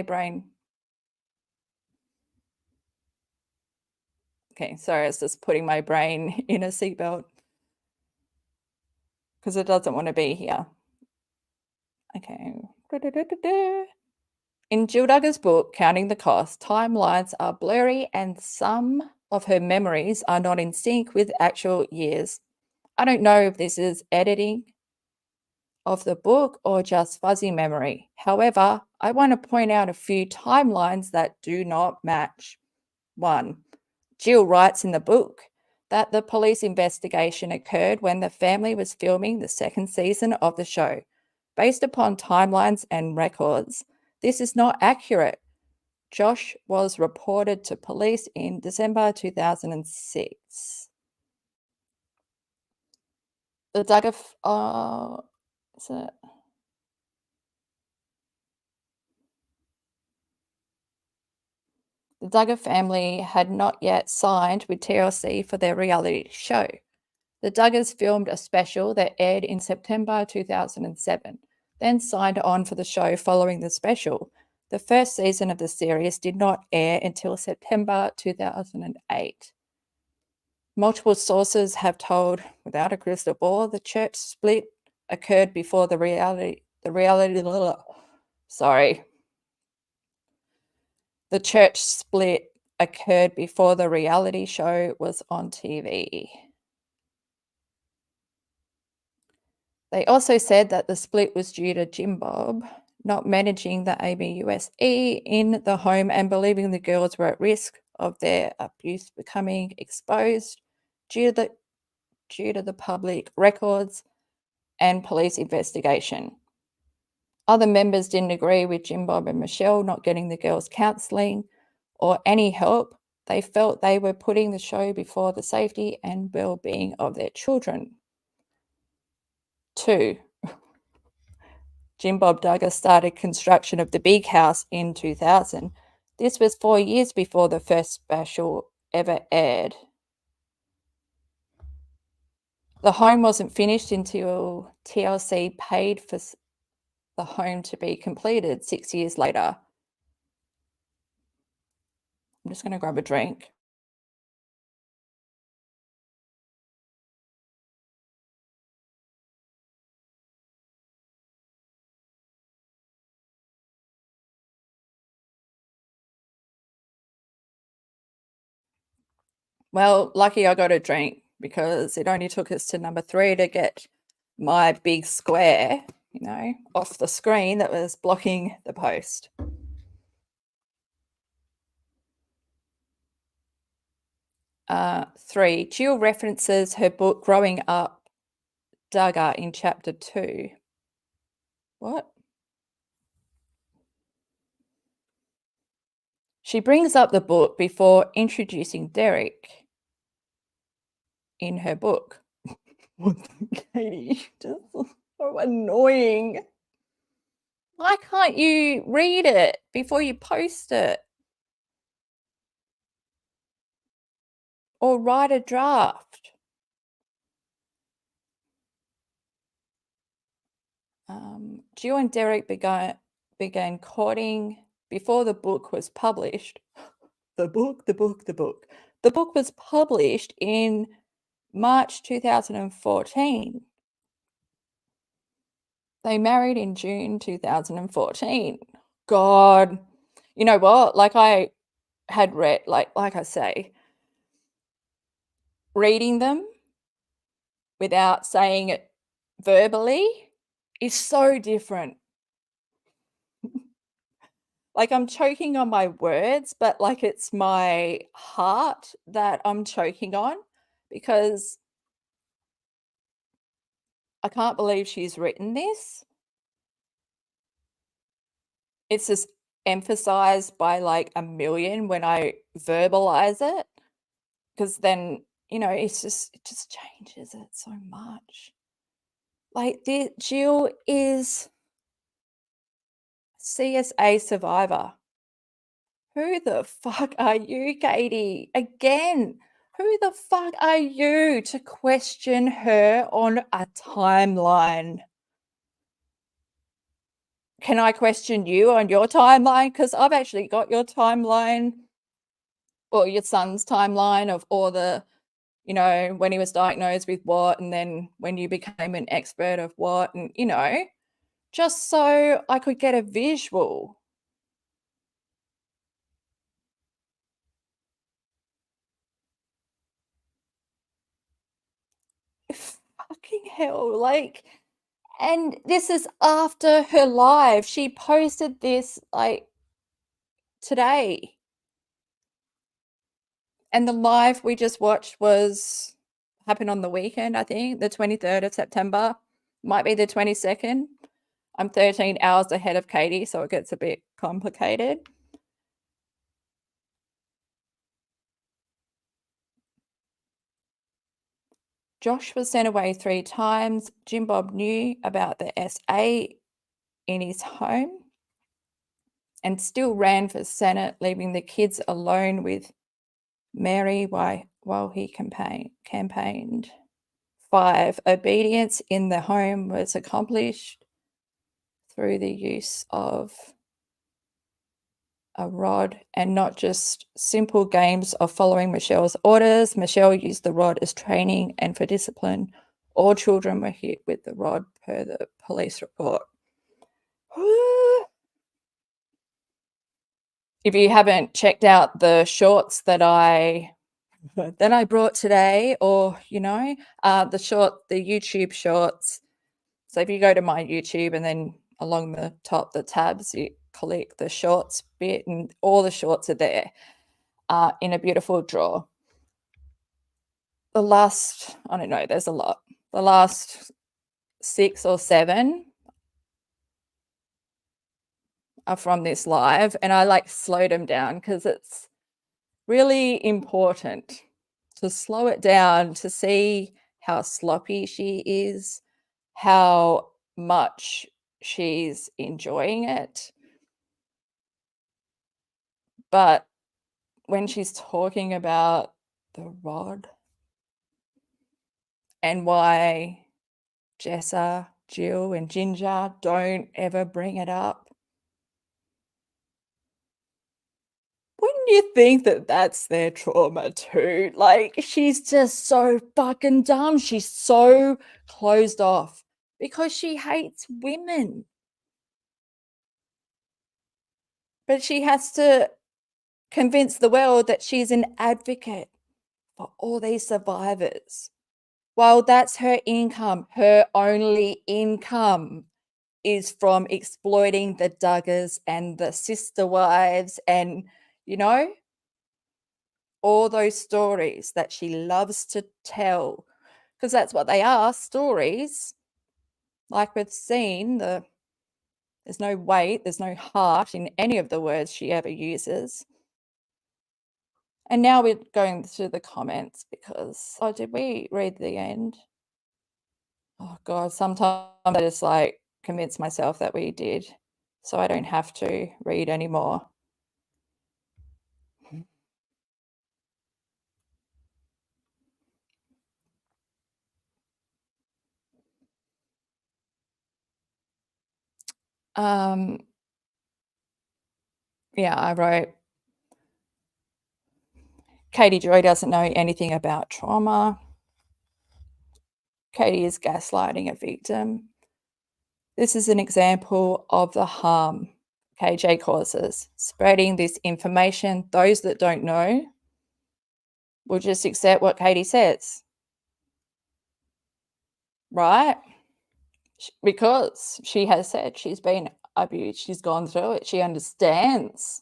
A: brain. Okay, sorry, it's just putting my brain in a seatbelt because it doesn't want to be here. Okay. In Jill Duggar's book, Counting the Cost, timelines are blurry and some of her memories are not in sync with actual years. I don't know if this is editing of the book or just fuzzy memory. However, I want to point out a few timelines that do not match. 1. Jill writes in the book that the police investigation occurred when the family was filming the second season of the show. Based upon timelines and records, this is not accurate. Josh was reported to police in December 2006. The Duggar, is it? The Duggar family had not yet signed with TLC for their reality show. The Duggars filmed a special that aired in September 2007, then signed on for the show following the special. The first season of the series did not air until September 2008. Multiple sources have told, without a crystal ball, the church split occurred before the church split occurred before the reality show was on TV. They also said that the split was due to Jim Bob not managing the ABUSE in the home and believing the girls were at risk of their abuse becoming exposed due to due to the public records and police investigation. Other members didn't agree with Jim Bob and Michelle not getting the girls counselling or any help. They felt they were putting the show before the safety and well-being of their children. 2. Jim Bob Duggars started construction of the big house in 2000. This was 4 years before the first special ever aired. The home wasn't finished until TLC paid for the home to be completed 6 years later. I'm just going to grab a drink. Well, lucky I got a drink because it only took us to number 3 to get my big square, off the screen that was blocking the post. 3, Jill references her book Growing Up Duggar in chapter 2. What? She brings up the book before introducing Derek in her book. Katie, just so annoying. Why can't you read it before you post it? Or write a draft? Jill and Derek began courting before the book was published. The book. The book was published in March 2014. They married in June 2014. God. You know what? Like I had read, like I say, reading them without saying it verbally is so different. Like I'm choking on my words, but like it's my heart that I'm choking on because I can't believe she's written this. It's just emphasized by like a million when I verbalize it, because then, it just changes it so much. Like Jill is CSA survivor. Who the fuck are you, Katie? Again, who the fuck are you to question her on a timeline? Can I question you on your timeline? Because I've actually got your timeline or your son's timeline of all the, when he was diagnosed with what, and then when you became an expert of what, and, just so I could get a visual. Fucking hell, like, and this is after her live. She posted this like today. And the live we just watched happened on the weekend, I think, the 23rd of September. Might be the 22nd. I'm 13 hours ahead of Katie, so it gets a bit complicated. Josh was sent away 3 times. Jim Bob knew about the SA in his home and still ran for Senate, leaving the kids alone with Mary while he campaigned. 5, obedience in the home was accomplished through the use of a rod and not just simple games of following Michelle's orders. Michelle used the rod as training and for discipline. All children were hit with the rod per the police report. If you haven't checked out the shorts that I brought today, or the YouTube shorts. So if you go to my YouTube and then along the top, the tabs, you click the shorts bit, and all the shorts are there in a beautiful drawer. the last, I don't know, there's a lot. The last 6 or 7 are from this live, and I like slowed them down because it's really important to slow it down to see how sloppy she is, how much she's enjoying it. But when she's talking about the rod and why Jessa, Jill, and Ginger don't ever bring it up, wouldn't you think that that's their trauma too? Like, she's just so fucking dumb. She's so closed off because she hates women. But she has to convince the world that she's an advocate for all these survivors. While that's her income, her only income is from exploiting the Duggars and the sister wives and, you know, all those stories that she loves to tell, because that's what they are, stories. Like we've seen, there's no weight, there's no heart in any of the words she ever uses. And now we're going through the comments because, oh, did we read the end? Oh God, sometimes I just like convince myself that we did, so I don't have to read anymore. Yeah, I wrote, Katie Joy doesn't know anything about trauma. Katie is gaslighting a victim. This is an example of the harm KJ causes. Spreading this information, those that don't know will just accept what Katie says. Right? Because she has said she's been abused, she's gone through it, she understands.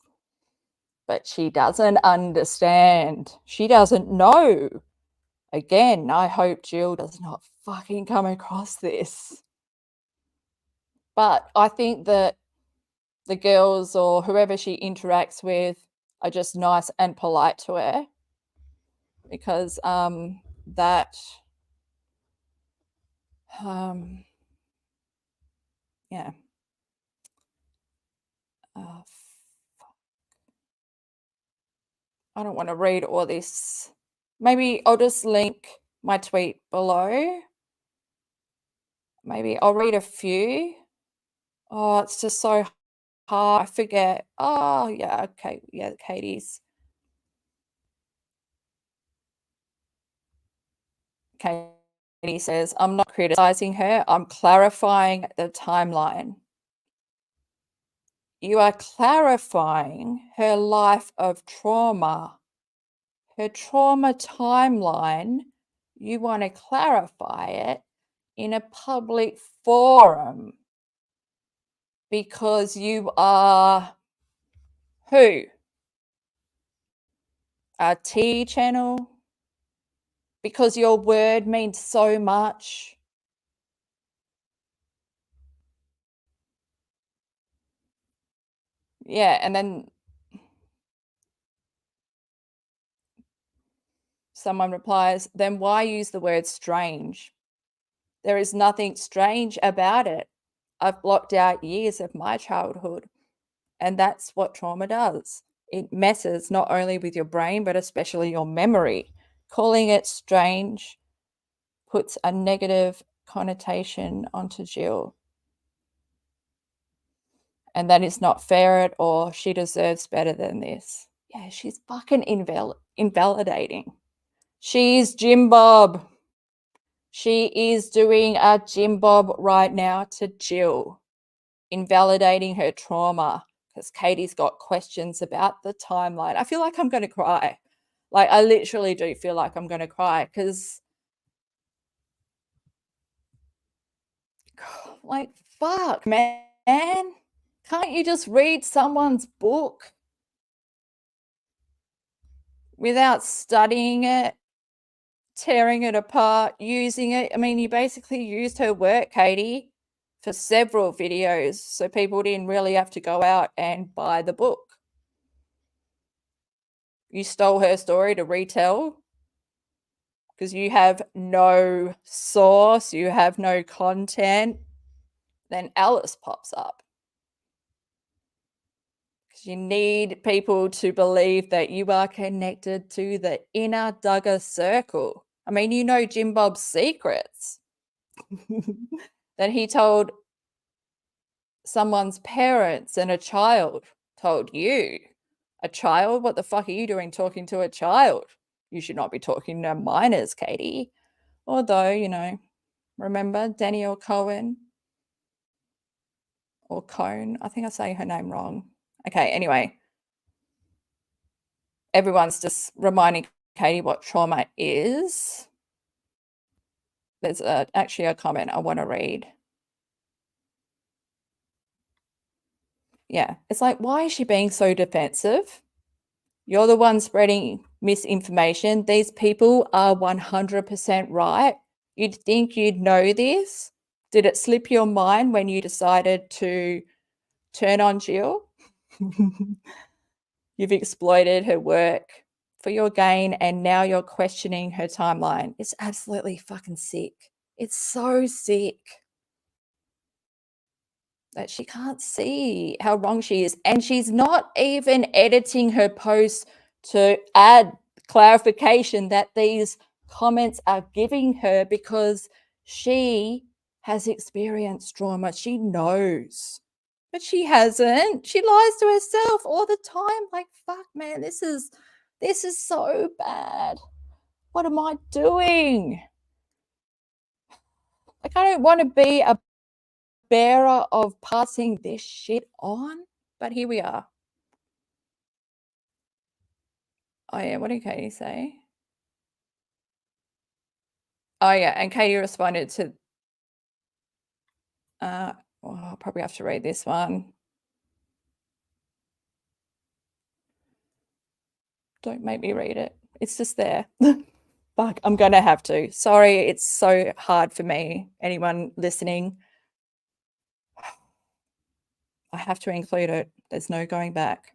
A: But she doesn't understand. She doesn't know. Again, I hope Jill does not fucking come across this. But I think that the girls or whoever she interacts with are just nice and polite to her, because yeah. I don't want to read all this. Maybe I'll just link my tweet below. Maybe I'll read a few. Oh, it's just so hard. I forget. Oh, yeah. Okay. Yeah, Katie's. Katie says, I'm not criticizing her. I'm clarifying the timeline. You are clarifying her life of trauma. Her trauma timeline, you want to clarify it in a public forum because you are who? A T channel? Because your word means so much. Yeah, and then someone replies, then why use the word strange? There is nothing strange about it. I've blocked out years of my childhood, and that's what trauma does. It messes not only with your brain, but especially your memory. Calling it strange puts a negative connotation onto Jill. And that is not fair at all. She deserves better than this. Yeah, she's fucking invalidating. She's Jim Bob. She is doing a Jim Bob right now to Jill, invalidating her trauma, because Katie's got questions about the timeline. I feel like I'm going to cry. Like, I literally do feel like I'm going to cry because, like, fuck, man. Can't you just read someone's book without studying it tearing it apart, using it. I mean, you basically used her work, Katie, for several videos, so people didn't really have to go out and buy the book. You stole her story to retell because you have no source, you have no content. Then Alice pops up. Because you need people to believe that you are connected to the inner Duggar circle. I mean, you know Jim Bob's secrets that he told someone's parents and a child told you. A child? What the fuck are you doing talking to a child? You should not be talking to minors, Katie. Although, you know, remember Danielle Cohen? Or Cone? I think I say her name wrong. Okay, anyway. Everyone's just reminding Katie what trauma is. There's actually a comment I want to read. Yeah, it's like, why is she being so defensive? You're the one spreading misinformation. These people are 100% right. You'd think you'd know this. Did it slip your mind when you decided to turn on Jill? You've exploited her work for your gain, and now you're questioning her timeline. It's absolutely fucking sick. It's so sick that she can't see how wrong she is. And she's not even editing her posts to add clarification that these comments are giving her because she has experienced trauma. She knows. But she hasn't. She lies to herself all the time. Like, fuck, man, this is so bad. What am I doing? Like, I don't want to be a bearer of passing this shit on, but here we are. Oh yeah, what did Katie say? Oh yeah, and Katie responded to well, I'll probably have to read this one. Don't make me read it. It's just there. Fuck, I'm gonna have to. Sorry, it's so hard for me. Anyone listening, I have to include it. There's no going back.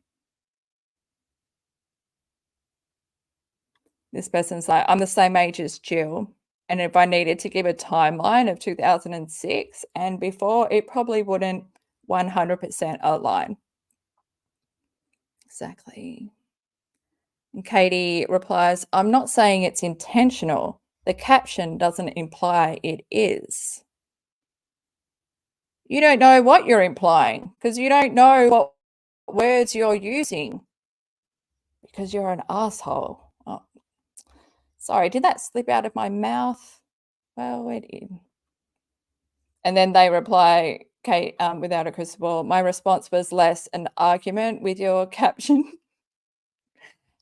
A: This person's like, I'm the same age as Jill. And if I needed to give a timeline of 2006 and before, it probably wouldn't 100% align. Exactly. And Katie replies, I'm not saying it's intentional. The caption doesn't imply it is. You don't know what you're implying because you don't know what words you're using because you're an asshole. Oh, sorry, did that slip out of my mouth? Well, it did. And then they reply, Kate, without a crystal ball, my response was less an argument with your caption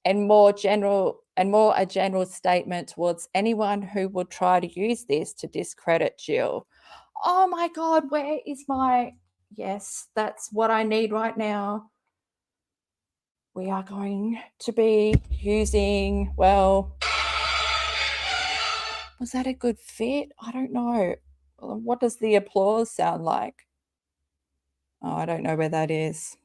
A: and more a general statement towards anyone who would try to use this to discredit Jill. Oh my God, where is my... Yes, that's what I need right now. We are going to be using, well, was that a good fit? I don't know. What does the applause sound like? Oh, I don't know where that is.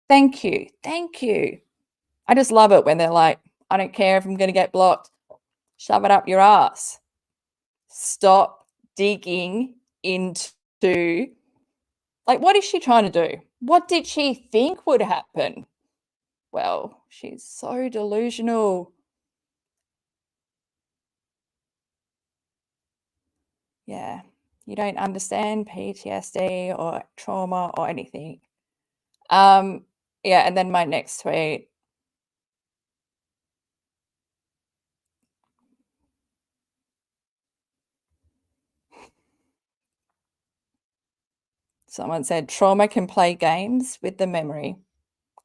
A: Thank you. Thank you. I just love it when they're like, I don't care if I'm going to get blocked. Shove it up your ass. Stop digging into, like, what is she trying to do? What did she think would happen? Well, she's so delusional. Yeah, you don't understand PTSD or trauma or anything. Yeah, and then my next tweet. Someone said, trauma can play games with the memory.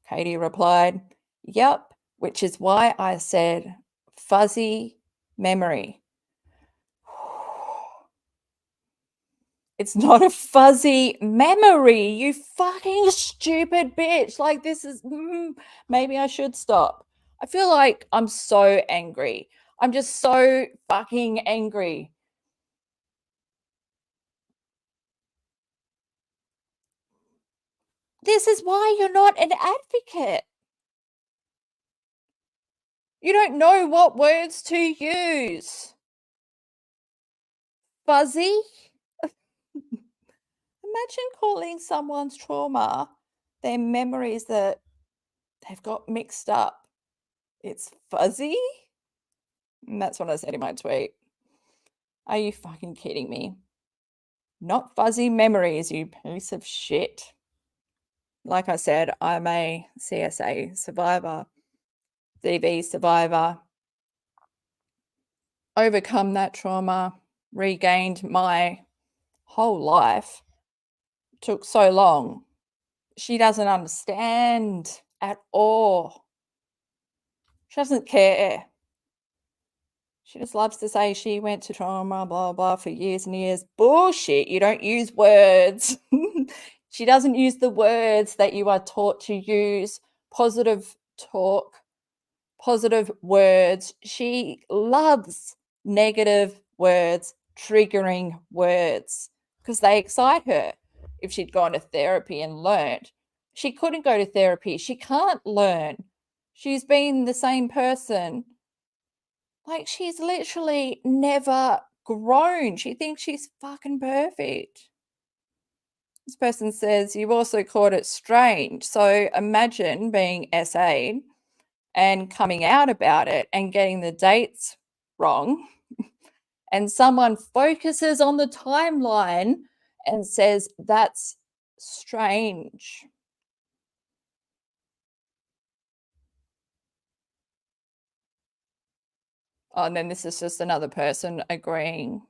A: Katie replied, yep, which is why I said fuzzy memory. It's not a fuzzy memory, you fucking stupid bitch. Like, this is, maybe I should stop. I feel like I'm so angry. I'm just so fucking angry. This is why you're not an advocate. You don't know what words to use. Fuzzy? Imagine calling someone's trauma their memories that they've got mixed up. It's fuzzy? And that's what I said in my tweet. Are you fucking kidding me? Not fuzzy memories, you piece of shit. Like I said, I'm a CSA survivor, DV survivor. Overcome that trauma, regained my whole life. Took so long. She doesn't understand at all. She doesn't care. She just loves to say she went to trauma, blah, blah, for years and years. Bullshit. You don't use words. She doesn't use the words that you are taught to use. Positive talk, positive words. She loves negative words, triggering words, because they excite her. If she'd gone to therapy and learned, she couldn't go to therapy. She can't learn. She's been the same person. Like, she's literally never grown. She thinks she's fucking perfect. This person says, you've also called it strange. So imagine being SA and coming out about it and getting the dates wrong. And someone focuses on the timeline and says, that's strange. Oh, and then this is just another person agreeing.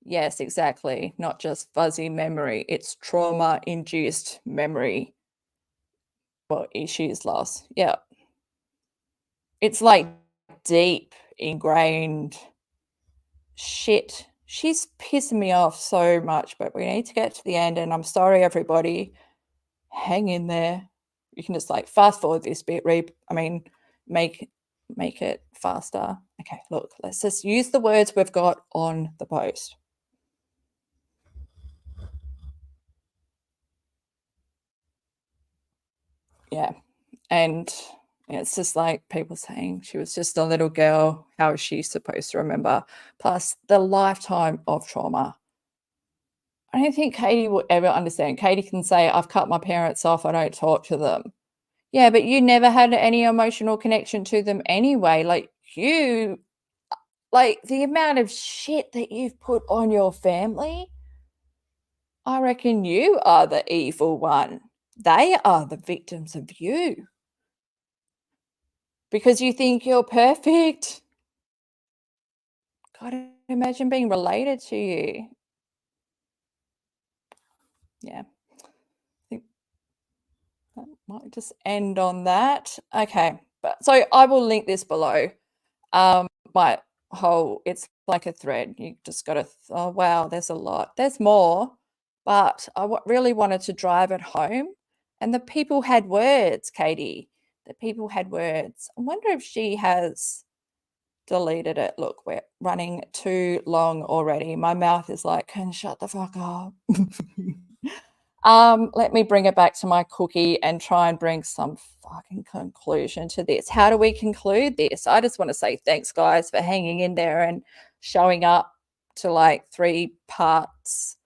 A: Yes, exactly. Not just fuzzy memory. It's trauma-induced memory. Well, issues loss. Yeah. It's like deep ingrained shit. She's pissing me off so much, but we need to get to the end. And I'm sorry, everybody. Hang in there. You can just like fast forward this bit, make it faster. Okay, look, let's just use the words we've got on the post. Yeah. And it's just like people saying she was just a little girl. How is she supposed to remember? Plus the lifetime of trauma. I don't think Katie will ever understand. Katie can say, I've cut my parents off. I don't talk to them. Yeah, but you never had any emotional connection to them anyway. Like the amount of shit that you've put on your family, I reckon you are the evil one. They are the victims of you. Because you think you're perfect. God, imagine being related to you. Yeah. I think that might just end on that. Okay. So I will link this below. It's like a thread. You just got to, oh, wow, there's a lot. There's more. But I really wanted to drive it home. And the people had words, Katie. The people had words. I wonder if she has deleted it. Look, we're running too long already. My mouth is like, can shut the fuck up. Let me bring it back to my cookie and try and bring some fucking conclusion to this. How do we conclude this? I just want to say thanks, guys, for hanging in there and showing up to like 3 parts.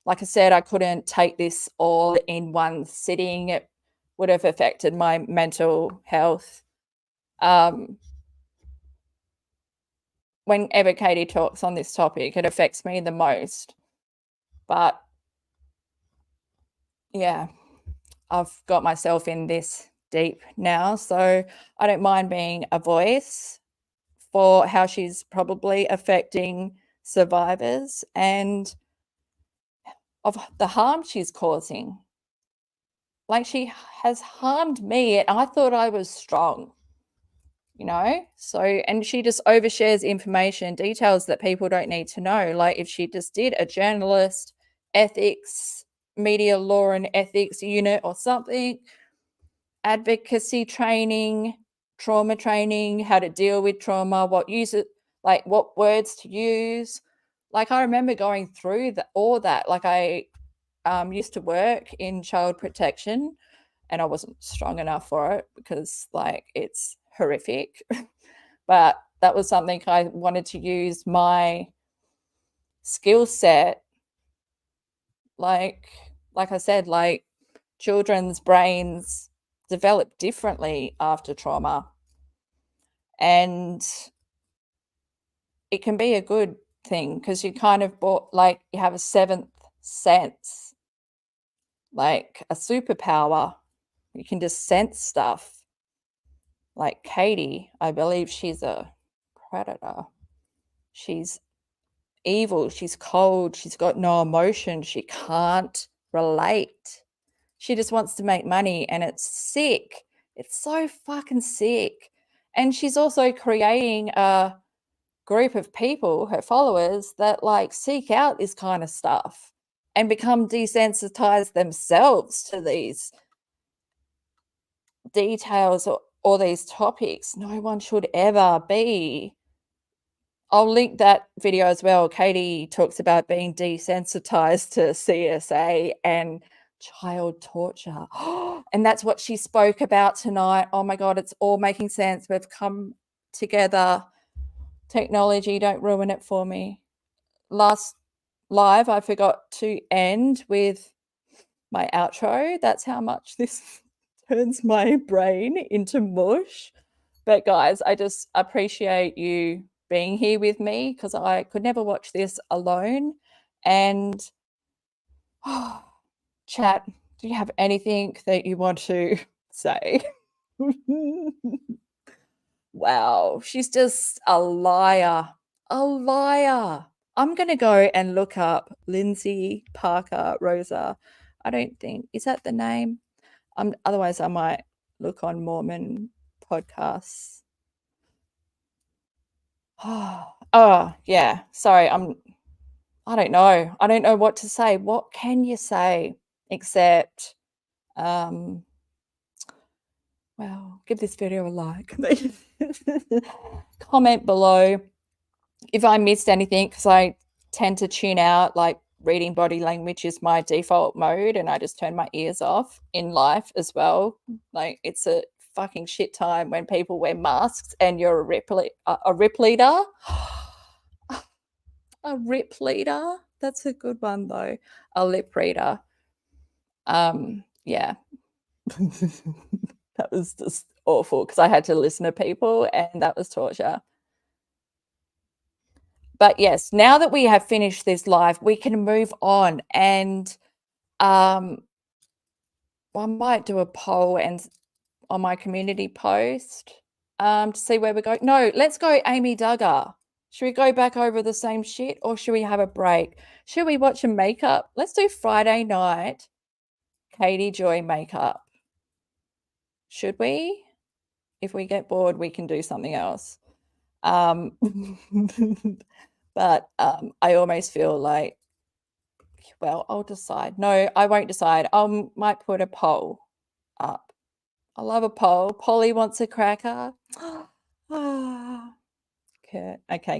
A: Like I said, I couldn't take this all in one sitting. It would have affected my mental health. Whenever Katie talks on this topic, it affects me the most. But yeah, I've got myself in this deep now, so I don't mind being a voice for how she's probably affecting survivors and of the harm she's causing. Like, she has harmed me and I thought I was strong, So, and she just overshares information, details that people don't need to know. Like, if she just did a journalist ethics, media law and ethics unit or something, advocacy training, trauma training, how to deal with trauma, what words to use. Like, I remember going through all that. Like, I used to work in child protection, and I wasn't strong enough for it because, like, it's horrific. But that was something I wanted to use my skill set. Like I said, like, children's brains develop differently after trauma, and it can be a good thing because you kind of you have a seventh sense, like a superpower. You can just sense stuff. Like Katie, I believe she's a predator. She's evil, she's cold, she's got no emotion, she can't relate. She just wants to make money, and it's sick. It's so fucking sick. And she's also creating a group of people, her followers, that like seek out this kind of stuff and become desensitized themselves to these details or these topics. No one should ever be. I'll link that video as well. Katie talks about being desensitized to CSA and child torture. And that's what she spoke about tonight. Oh my God, it's all making sense. We've come together. Technology, don't ruin it for me. Last live, I forgot to end with my outro. That's how much this turns my brain into mush. But guys, I just appreciate you being here with me because I could never watch this alone. And chat, do you have anything that you want to say? Wow, she's just a liar. A liar. I'm going to go and look up Lindsay Parker Rosa. I don't think, is that the name? Otherwise, I might look on Mormon podcasts. Oh, yeah. Sorry, I don't know. I don't know what to say. What can you say except, well, give this video a like. Comment below if I missed anything, because I tend to tune out. Like, reading body language is my default mode, and I just turn my ears off in life as well. Like, it's a fucking shit time when people wear masks and you're a rip leader. A rip leader. That's a good one though. A lip reader. Yeah. That was just awful because I had to listen to people, and that was torture. But yes, now that we have finished this live, we can move on, and I might do a poll and on my community post to see where we go. No, let's go Amy Duggar. Should we go back over the same shit, or should we have a break? Should we watch a makeup? Let's do Friday night Katie Joy makeup. Should we? If we get bored, we can do something else. But I almost feel like, well, I'll decide. No, I won't decide. I might put a poll up. I love a poll. Polly wants a cracker. Okay,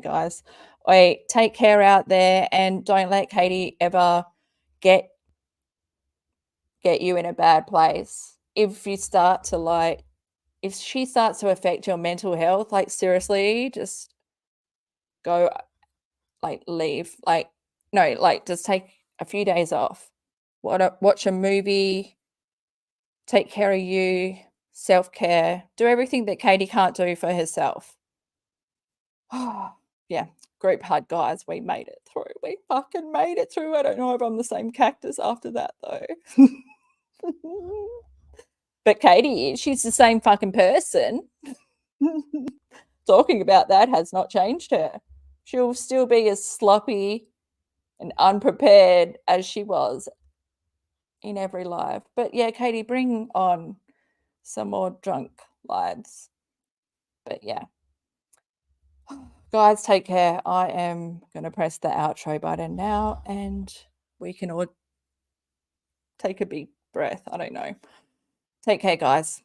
A: guys. Wait, take care out there, and don't let Katie ever get you in a bad place. If you start to if she starts to affect your mental health, like, seriously, just go, like, leave. Like, no, like, just take a few days off. Watch a movie, take care of you, self-care, do everything that Katie can't do for herself. Yeah, group hug, guys. We made it through. We fucking made it through. I don't know if I'm the same Cactus after that, though. But Katie, she's the same fucking person. Talking about that has not changed her. She'll still be as sloppy and unprepared as she was in every live. But yeah, Katie, bring on some more drunk lives. But yeah. Guys, take care. I am going to press the outro button now, and we can all take a big breath. I don't know. Take care, guys.